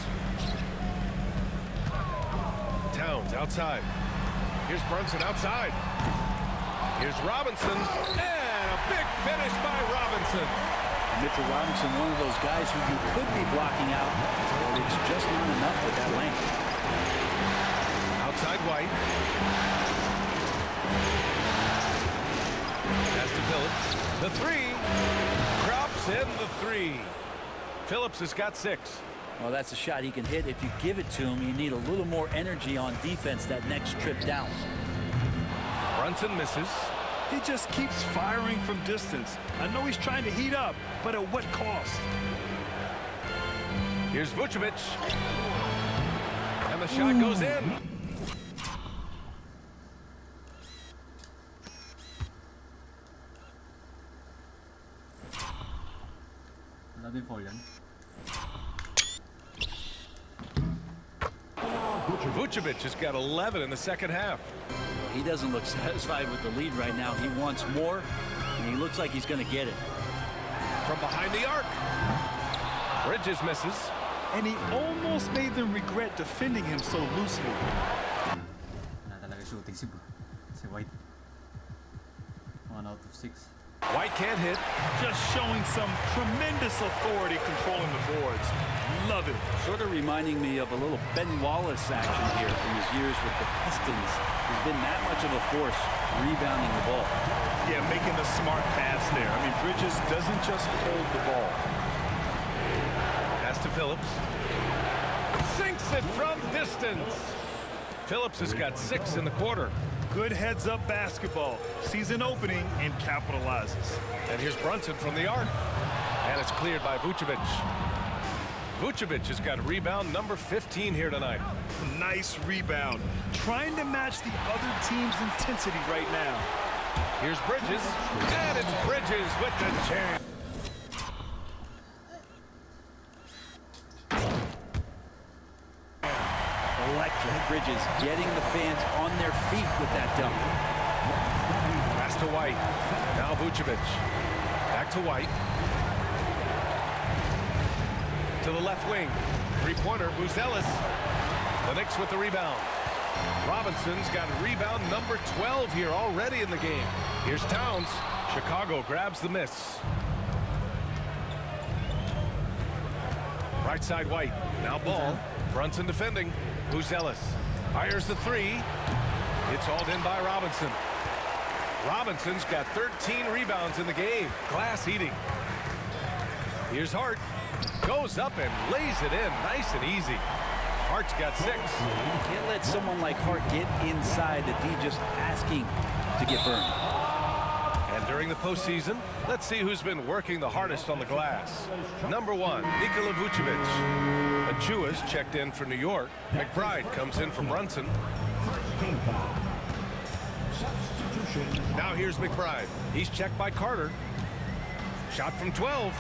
Speaker 2: Towns outside. Here's Brunson outside. Here's Robinson. And a big finish by Robinson.
Speaker 4: Mitchell Robinson, one of those guys who you could be blocking out, but it's just not enough with that length.
Speaker 2: Outside White. Pass to Phillips. The three. Drops in the three. Phillips has got 6.
Speaker 4: Well, that's a shot he can hit. If you give it to him, you need a little more energy on defense that next trip down.
Speaker 2: Brunson misses.
Speaker 3: He just keeps firing from distance. I know he's trying to heat up, but at what cost?
Speaker 2: Here's Vucevic. And the shot goes in.
Speaker 1: Another foul yan.
Speaker 2: Vucevic has got 11 in the second half.
Speaker 4: He doesn't look satisfied with the lead right now. He wants more, and he looks like he's going to get it.
Speaker 2: From behind the arc. Bridges misses.
Speaker 3: And he almost made them regret defending him so loosely.
Speaker 1: Na talaga shooting si White. 1 out of 6.
Speaker 2: White can't hit.
Speaker 3: Just showing some tremendous authority controlling the boards. Love it.
Speaker 4: Sort of reminding me of a little Ben Wallace action here from his years with the Pistons. He's been that much of a force rebounding the ball.
Speaker 3: Yeah, making the smart pass there. I mean, Bridges doesn't just hold the ball.
Speaker 2: Pass to Phillips. Sinks it from distance. Phillips has got 6 in the quarter.
Speaker 3: Good heads-up basketball. Sees an opening and capitalizes.
Speaker 2: And here's Brunson from the arc. And it's cleared by Vucevic. Vucevic has got rebound number 15 here tonight.
Speaker 3: Nice rebound. Trying to match the other team's intensity right now.
Speaker 2: Here's Bridges. And it's Bridges with the chance.
Speaker 4: Electric. Bridges getting the fans on their feet with that dunk.
Speaker 2: Pass to White. Now Vucevic. Back to White. To the left wing. Three-pointer, Buzelis. The Knicks with the rebound. Robinson's got rebound number 12 here already in the game. Here's Towns. Chicago grabs the miss. Right side White. Now Ball. Brunson defending. Buzelis fires the three. It's hauled in by Robinson. Robinson's got 13 rebounds in the game. Glass eating. Here's Hart. Goes up and lays it in nice and easy. Hart's got 6.
Speaker 4: You can't let someone like Hart get inside the D just asking to get burned.
Speaker 2: And during the postseason, let's see who's been working the hardest on the glass. Number 1, Nikola Vucevic. Achua's checked in for New York. McBride comes in from Brunson. Now here's McBride. He's checked by Carter. Shot from 12.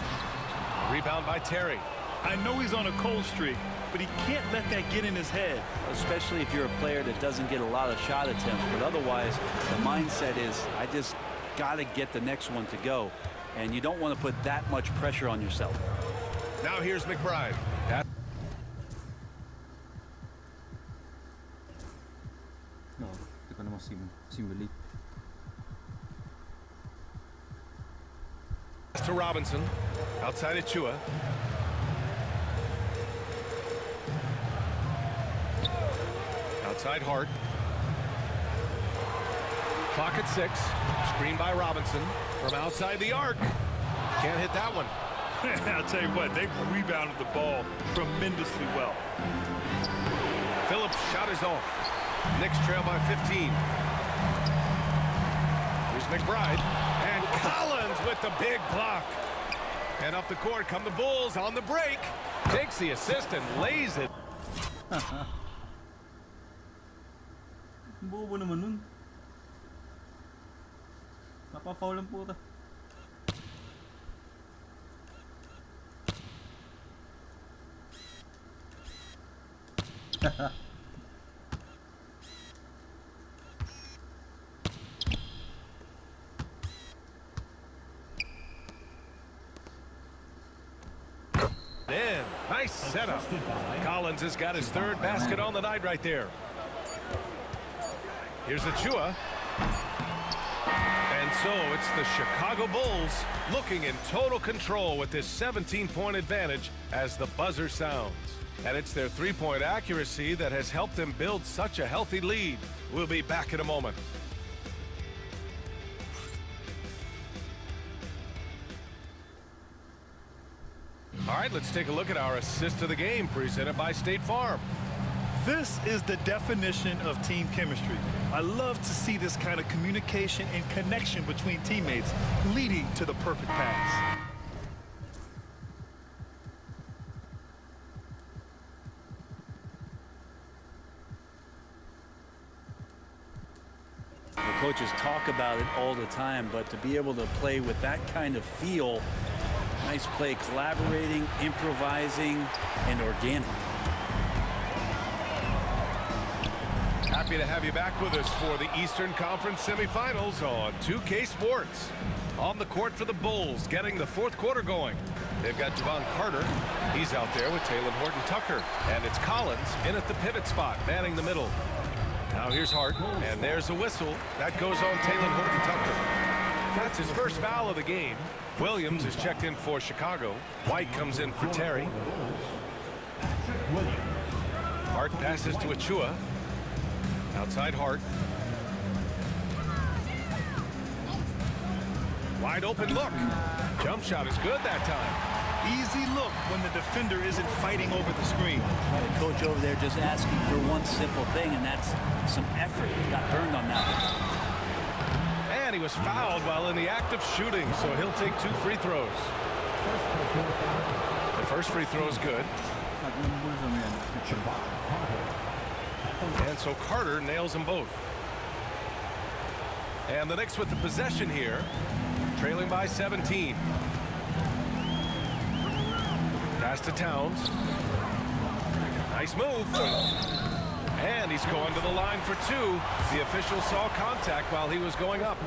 Speaker 2: Rebound by Terry.
Speaker 3: I know he's on a cold streak, but he can't let that get in his head.
Speaker 4: Especially if you're a player that doesn't get a lot of shot attempts. But otherwise, the mindset is, I just got to get the next one to go. And you don't want to put that much pressure on yourself.
Speaker 2: Now here's McBride.
Speaker 1: No, hindi ko naman simulate.
Speaker 2: To Robinson. Outside Achua. Outside Hart. Clock at 6. Screen by Robinson from outside the arc. Can't hit that one.
Speaker 3: I'll tell you what, they've rebounded the ball tremendously well.
Speaker 2: Phillips' shot is off. Knicks trail by 15. Here's McBride. And Collins with the big block. And up the court come the Bulls on the break. Takes the assist and lays it.
Speaker 1: Bobo naman nun. Napafoul ang puta.
Speaker 2: In. Nice setup. Collins has got his third basket on the night right there. Here's Achua. And so it's the Chicago Bulls looking in total control with this 17-point advantage as the buzzer sounds. And it's their three-point accuracy that has helped them build such a healthy lead. We'll be back in a moment. All right, let's take a look at our assist of the game presented by State Farm.
Speaker 3: This is the definition of team chemistry. I love to see this kind of communication and connection between teammates leading to the perfect pass.
Speaker 4: The coaches talk about it all the time, but to be able to play with that kind of feel, nice play, collaborating, improvising, and organic.
Speaker 2: Happy to have you back with us for the Eastern Conference semifinals on 2K Sports. On the court for the Bulls, getting the fourth quarter going. They've got Javon Carter. He's out there with Taylor Horton-Tucker. And it's Collins in at the pivot spot, manning the middle. Now here's Hart, and there's a whistle. That goes on Taylor Horton-Tucker. That's his first foul of the game. Williams is checked in for Chicago. White comes in for Terry. Hart passes to Achua. Outside Hart. Wide open look. Jump shot is good that time.
Speaker 3: Easy look when the defender isn't fighting over the screen.
Speaker 4: The coach over there just asking for one simple thing, and that's some effort. He got burned on that one.
Speaker 2: And he was fouled while in the act of shooting, so he'll take 2 free throws. The first free throw is good. And so Carter nails them both. And the Knicks with the possession here, trailing by 17. Pass to Towns. Nice move. And he's going to the line for 2. The official saw contact while he was going up.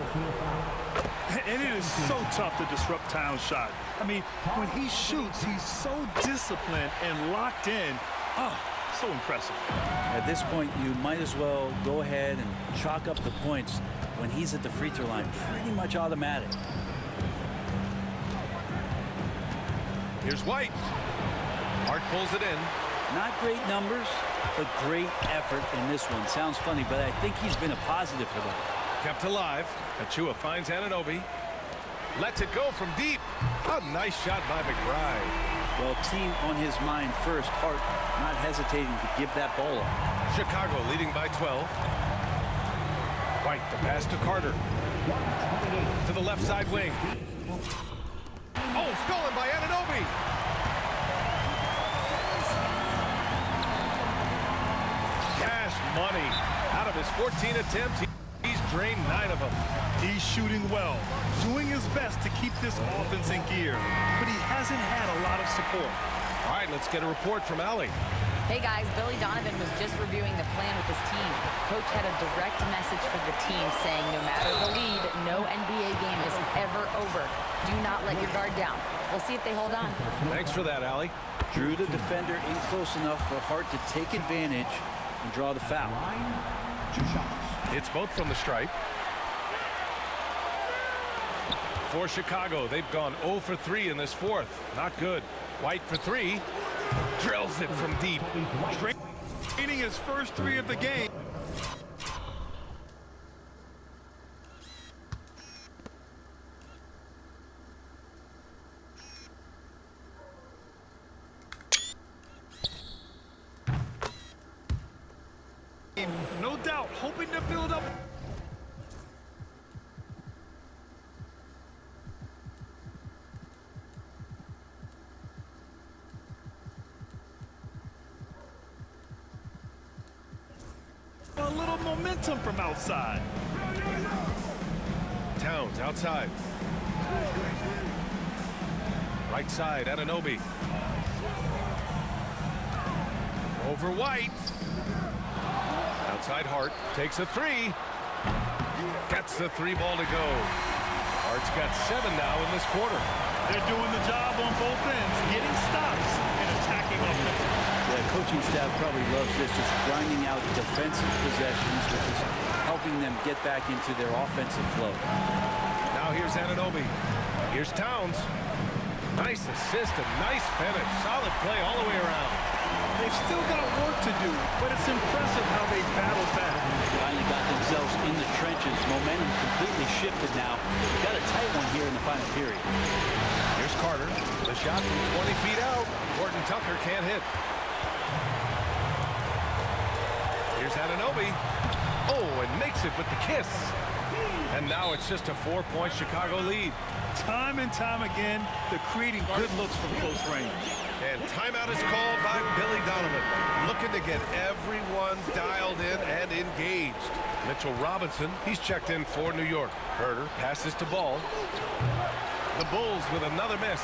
Speaker 3: And it is so tough to disrupt Towns' shot. I mean, when he shoots, he's so disciplined and locked in. Oh, so impressive.
Speaker 4: At this point, you might as well go ahead and chalk up the points when he's at the free throw line. Pretty much automatic.
Speaker 2: Here's White. Hart pulls it in.
Speaker 4: Not great numbers, but great effort in this one. Sounds funny, but I think he's been a positive for them.
Speaker 2: Kept alive. Achua finds Anunoby. Lets it go from deep. A nice shot by McBride.
Speaker 4: Well, team on his mind first. Hart not hesitating to give that ball up.
Speaker 2: Chicago leading by 12. White, the pass to Carter. To the left side wing. Oh, stolen by Anunoby. Cash money. Out of his 14 attempts, he's drained 9 of them.
Speaker 3: He's shooting well, doing his best to keep this offense in gear, but he hasn't had a lot of support.
Speaker 2: All right, let's get a report from Allie.
Speaker 5: Hey guys, Billy Donovan was just reviewing the plan with his team. Coach had a direct message for the team saying no matter the lead, no NBA game is ever over. Do not let your guard down. We'll see if they hold on.
Speaker 2: Thanks for that, Allie.
Speaker 4: Drew the defender in close enough for Hart to take advantage and draw the foul.
Speaker 2: It's both from the stripe. For Chicago, they've gone 0 for 3 in this fourth. Not good. White for 3. Drills it from deep.
Speaker 3: Draining his first 3 of the game. No doubt, hoping to build up. A little momentum from outside.
Speaker 2: Towns outside. Right side, Anunoby. Over White. Outside Hart. Takes a 3. Gets the 3 ball to go. Hart's got 7 now in this quarter.
Speaker 3: They're doing the job on both ends, getting stops and attacking offensively.
Speaker 4: The coaching staff probably loves this, just grinding out defensive possessions, which is helping them get back into their offensive flow.
Speaker 2: Now here's Anunoby. Here's Towns. Nice assist and nice finish. Solid play all the way around.
Speaker 3: They've still got work to do, but it's impressive how they battled back.
Speaker 4: Finally got themselves in the trenches. Momentum completely shifted now. Got a tight one here in the final period.
Speaker 2: Here's Carter. The shot from 20 feet out. Horton Tucker can't hit. Here's Anunoby. Oh, and makes it with the kiss. And now it's just a 4-point Chicago lead.
Speaker 3: Time and time again, they're creating good looks from close range.
Speaker 2: And timeout is called by Billy Donovan, looking to get everyone dialed in and engaged. Mitchell Robinson, he's checked in for New York. Herter passes to Ball. The Bulls with another miss.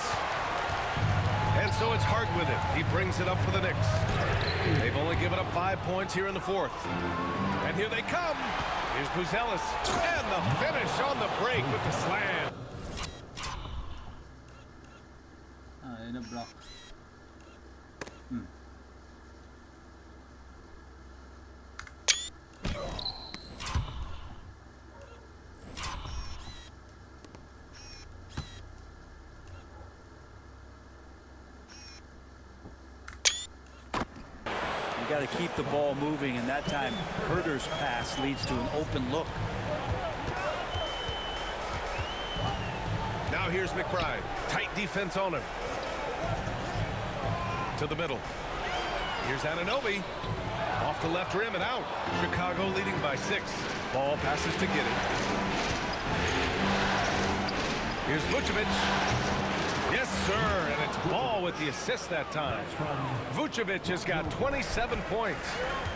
Speaker 2: And so it's Hart with it. He brings it up for the Knicks. They've only given up 5 points here in the fourth. And here they come. Here's Buzelis. And the finish on the break with the slam.
Speaker 1: In a block.
Speaker 4: Got to keep the ball moving, and that time Herter's pass leads to an open look.
Speaker 2: Now here's McBride. Tight defense on him. To the middle. Here's Anunoby. Off the left rim and out. Chicago leading by 6. Ball passes to Giddey. Here's Vucevic. Yes, sir, and it's Ball with the assist that time. Vucevic has got 27 points.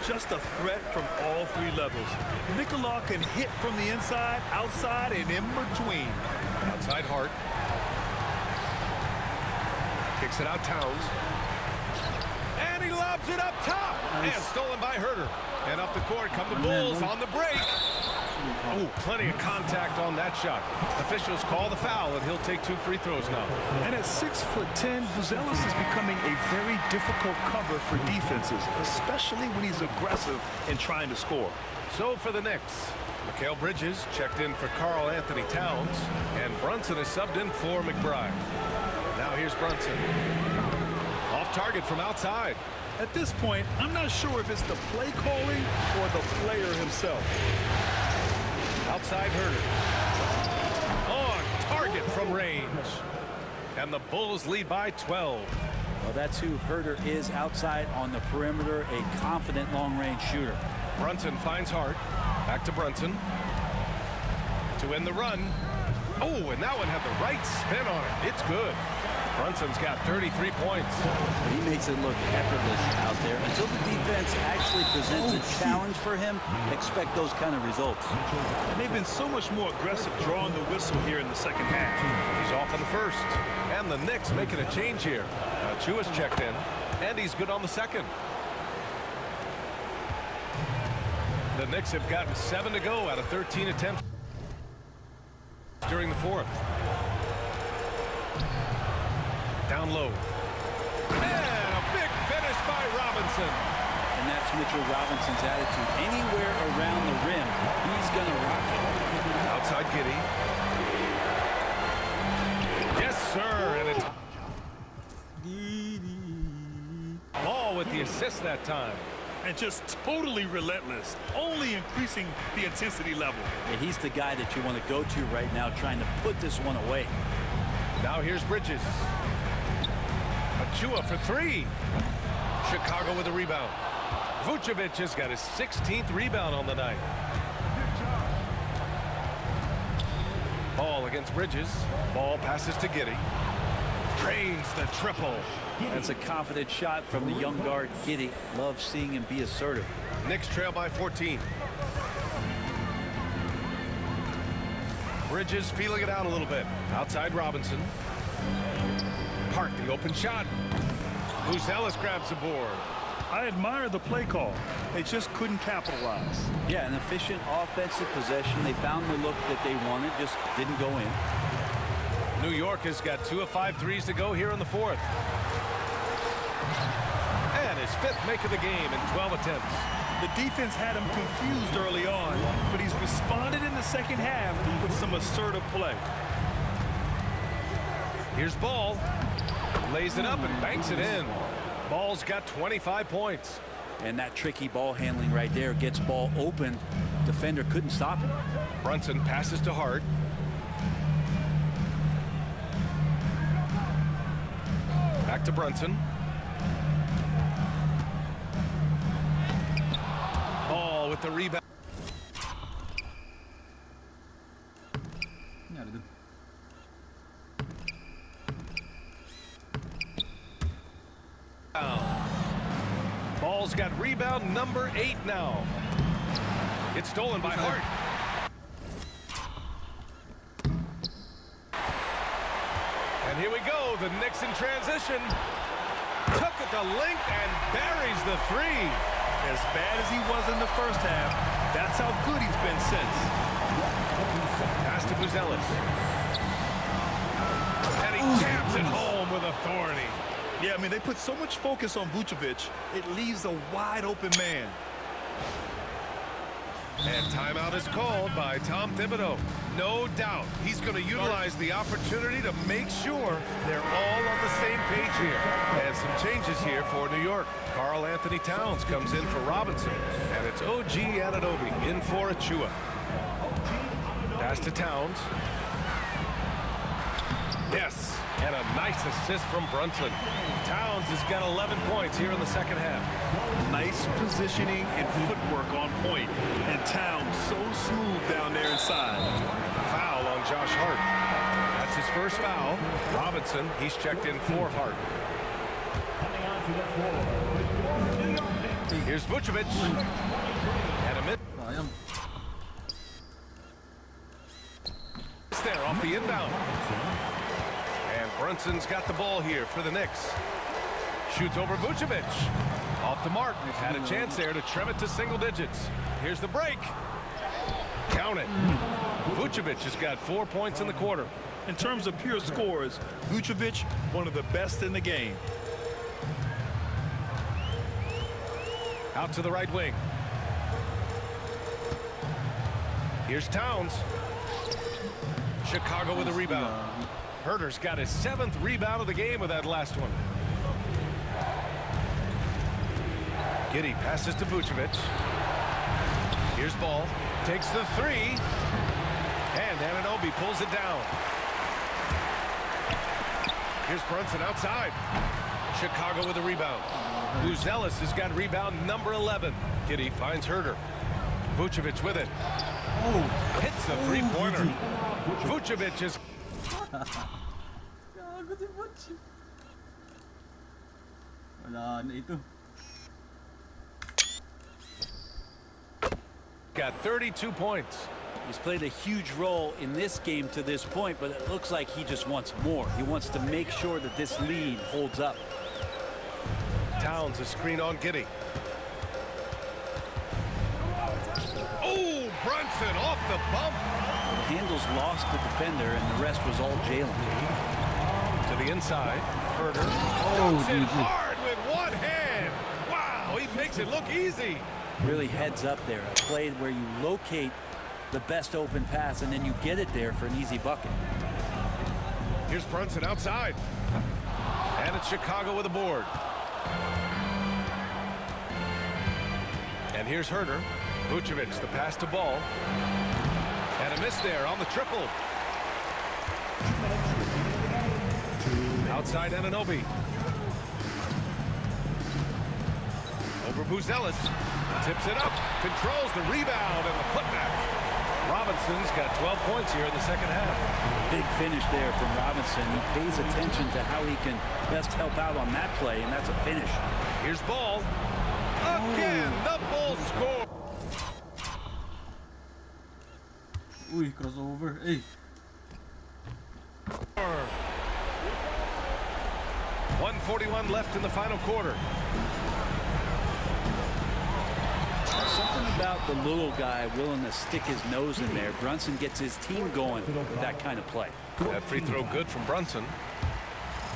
Speaker 3: Just a threat from all 3 levels. Nikola can hit from the inside, outside, and in between.
Speaker 2: Outside Hart. Kicks it out Towns. And he lobs it up top. Nice. And stolen by Herter. And up the court come the Bulls on the break. Oh, plenty of contact on that shot. Officials call the foul, and he'll take 2 free throws now.
Speaker 3: And at 6'10", Buzelis is becoming a very difficult cover for defenses, especially when he's aggressive and trying to score.
Speaker 2: So for the Knicks, Mikal Bridges checked in for Karl-Anthony Towns, and Brunson is subbed in for McBride. Now here's Brunson. Off target from outside.
Speaker 3: At this point, I'm not sure if it's the play calling or the player himself.
Speaker 2: Outside Herter. On target from range. And the Bulls lead by 12.
Speaker 4: Well, that's who Herter is outside on the perimeter, a confident long-range shooter.
Speaker 2: Brunson finds Hart. Back to Brunson. To end the run. Oh, and that one had the right spin on it. It's good. Brunson's got 33 points.
Speaker 4: He makes it look effortless out there. Until the defense actually presents a challenge for him, expect those kind of results.
Speaker 3: And they've been so much more aggressive drawing the whistle here in the second half.
Speaker 2: He's off in the first. And the Knicks making a change here. Chua's checked in, and he's good on the second. The Knicks have gotten 7 to go out of 13 attempts during the fourth. Down low. And a big finish by Robinson.
Speaker 4: And that's Mitchell Robinson's attitude. Anywhere around the rim, he's going to rock it.
Speaker 2: Outside Giddey. Yes, sir. And it's Ball with the assist that time.
Speaker 3: And just totally relentless, only increasing the intensity level.
Speaker 4: Yeah, he's the guy that you want to go to right now, trying to put this one away.
Speaker 2: Now here's Bridges. Chua for three. Chicago with a rebound. Vucevic has got his 16th rebound on the night. Ball against Bridges. Ball passes to Giddey. Drains the triple.
Speaker 4: That's a confident shot from the young guard, Giddey. Love seeing him be assertive.
Speaker 2: Knicks trail by 14. Bridges feeling it out a little bit. Outside Robinson. Hart, the open shot. Ellis grabs the board.
Speaker 3: I admire the play call. They just couldn't capitalize.
Speaker 4: Yeah, an efficient offensive possession. They found the look that they wanted, just didn't go in.
Speaker 2: New York has got 2 of 5 threes to go here in the fourth. And his 5th make of the game in 12 attempts.
Speaker 3: The defense had him confused early on, but he's responded in the second half with some assertive play.
Speaker 2: Here's Ball. Lays it up and banks it in. Ball's got 25 points.
Speaker 4: And that tricky ball handling right there gets ball open. Defender couldn't stop it.
Speaker 2: Brunson passes to Hart. Back to Brunson. Ball with the rebound. Ball's got rebound number 8 now. It's stolen by Hart. And here we go. The Knicks in transition. Took it to link and buries the 3.
Speaker 3: As bad as he was in the first half, that's how good he's been since.
Speaker 2: Pass to Ellis. And he jams it home with authority.
Speaker 3: Yeah, I mean, they put so much focus on Vucevic, it leaves a wide open man.
Speaker 2: And timeout is called by Tom Thibodeau. No doubt he's going to utilize the opportunity to make sure they're all on the same page here. And some changes here for New York. Karl-Anthony Towns comes in for Robinson. And it's OG Anunoby in for Chua. Pass to Towns. Yes. And a nice assist from Brunson. Towns has got 11 points here in the second half.
Speaker 3: Nice positioning and footwork on point. And Towns so smooth down there inside.
Speaker 2: Foul on Josh Hart. That's his first foul. Robinson, he's checked in for Hart. Here's Vucevic. And a mid. It's there off the inbound. Brunson's got the ball here for the Knicks. Shoots over Vucevic. Off the mark. Had a chance there to trim it to single digits. Here's the break. Count it. Vucevic has got 4 points in the quarter.
Speaker 3: In terms of pure scores, Vucevic, one of the best in the game.
Speaker 2: Out to the right wing. Here's Towns. Chicago with a rebound. Herter's got his 7th rebound of the game with that last one. Giddey passes to Vucevic. Here's Ball. Takes the 3. And Anunoby pulls it down. Here's Brunson outside. Chicago with a rebound. Ellis has got rebound number 11. Giddey finds Herter. Vucevic with it. Hits the 3-pointer. Vucevic is...
Speaker 1: Gago si Vucevic. Wala na ito.
Speaker 2: Got 32 points.
Speaker 4: He's played a huge role in this game to this point, but it looks like he just wants more. He wants to make sure that this lead holds up.
Speaker 2: Towns a screen on Giddey. Oh, Brunson off the bump.
Speaker 4: The handles lost the defender, and the rest was all Jalen.
Speaker 2: To the inside. Herder dunks it hard with one hand. Wow, he makes it look easy.
Speaker 4: Really heads up there. A play where you locate the best open pass, and then you get it there for an easy bucket.
Speaker 2: Here's Brunson outside. And it's Chicago with a board. And here's Herder. Vucevic, the pass to Ball. And a miss there on the triple. Outside Anunoby. Over Buzelis. Tips it up. Controls the rebound and the putback. Robinson's got 12 points here in the second half.
Speaker 4: Big finish there from Robinson. He pays attention to how he can best help out on that play, and that's a finish.
Speaker 2: Here's Ball. Again, the Bulls score.
Speaker 1: Uy, crossover. Hey.
Speaker 2: 1:41 left in the final quarter.
Speaker 4: Something about the little guy willing to stick his nose in there. Brunson gets his team going with that kind of play.
Speaker 2: That free throw good from Brunson.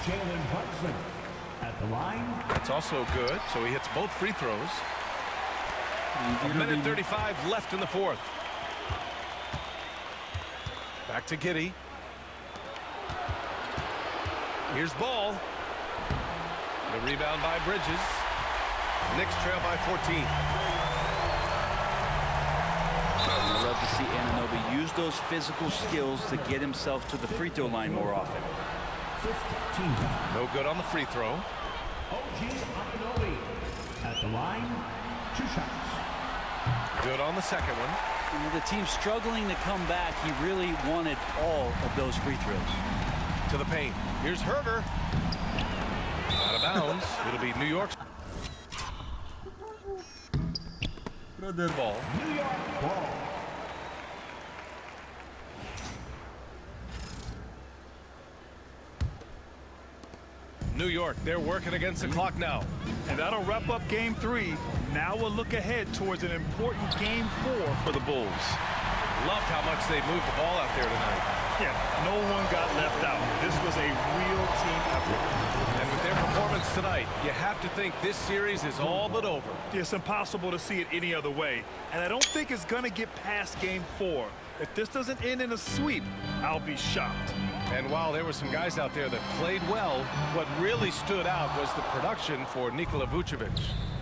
Speaker 7: Jalen Brunson at the line.
Speaker 2: That's also good, so he hits both free throws. A minute 35 left in the fourth. Back to Giddey. Here's Ball. The rebound by Bridges. Knicks trail by 14.
Speaker 4: I love to see Anunoby use those physical skills to get himself to the free throw line more often.
Speaker 7: 15.
Speaker 2: No good on the free throw.
Speaker 7: OG Anunoby at the line. 2 shots.
Speaker 2: Good on the second one.
Speaker 4: The team's struggling to come back. He really wanted all of those free throws.
Speaker 2: To the paint. Here's Herder. Out of bounds. It'll be New York's
Speaker 1: Brother.
Speaker 2: ball.
Speaker 7: New York ball.
Speaker 2: New York, they're working against the clock now.
Speaker 3: And that'll wrap up game 3. Now we'll look ahead towards an important game 4 for the Bulls.
Speaker 2: Loved how much they moved the ball out there tonight.
Speaker 3: Yeah, no one got left out. This was a real team effort.
Speaker 2: And with their performance tonight, you have to think this series is all but over.
Speaker 3: It's impossible to see it any other way. And I don't think it's going to get past game 4. If this doesn't end in a sweep, I'll be shocked.
Speaker 2: And while there were some guys out there that played well, what really stood out was the production for Nikola Vucevic.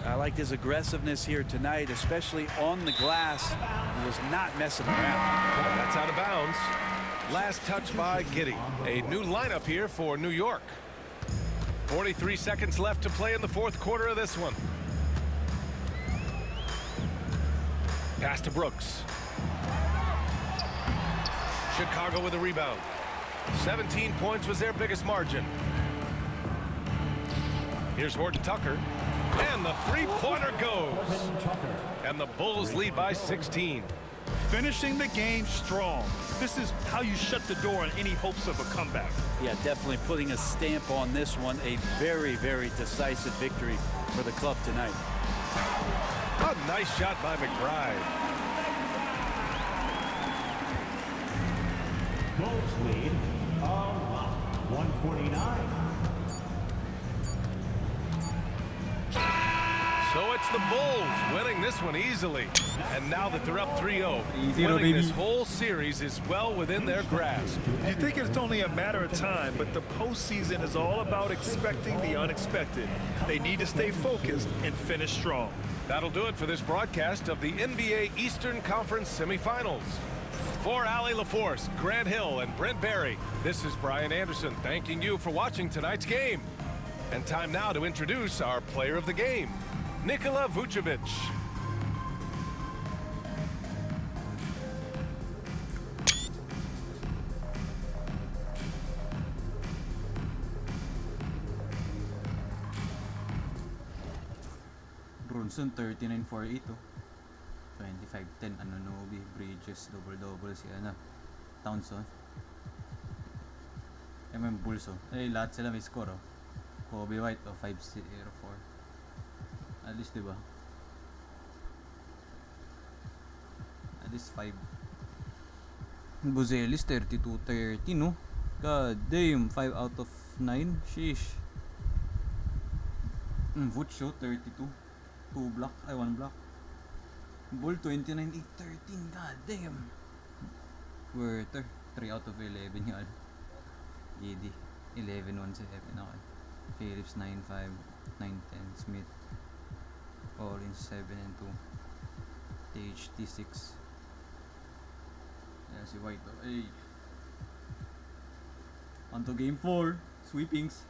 Speaker 4: I liked his aggressiveness here tonight, especially on the glass. He was not messing around.
Speaker 2: That's out of bounds. Last touch by Giddey. A new lineup here for New York. 43 seconds left to play in the fourth quarter of this one. Pass to Brooks. Chicago with a rebound. 17 points was their biggest margin. Here's Horton Tucker. And the three-pointer goes. And the Bulls lead by 16.
Speaker 3: Finishing the game strong. This is how you shut the door on any hopes of a comeback.
Speaker 4: Yeah, definitely putting a stamp on this one. A very, very decisive victory for the club tonight.
Speaker 2: A nice shot by McBride.
Speaker 7: Bulls lead a lot. 149.
Speaker 2: So it's the Bulls winning this one easily. And now that they're up 3-0,
Speaker 1: Easy,
Speaker 2: winning
Speaker 1: baby.
Speaker 2: this whole series is well within their grasp.
Speaker 3: You think it's only a matter of time, but the postseason is all about expecting the unexpected. They need to stay focused and finish strong.
Speaker 2: That'll do it for this broadcast of the NBA Eastern Conference semifinals. For Allie LaForce, Grant Hill, and Brent Barry, this is Brian Anderson thanking you for watching tonight's game. And time now to introduce our player of the game, Nikola Vucevic.
Speaker 1: Brunson 39-4-8 oh. 25-10 Anunoby, Bridges, double si Townsend. Bulls oh. Lahat sila may score oh. Kobe White 5-0-4. At least diba? At least 5. Buzelis 32-30 no? God damn, 5 out of 9. Sheesh. Vucho 32. 1 block. Bull 29-8-13. God damn. Werther 3 out of 11 yan. Giddy 11-1-7 okay. Phillips 9-5, 9-10. Smith Collins 7-2. THT 6. Ayan si White oh. Hey. On to game 4. Sweepings.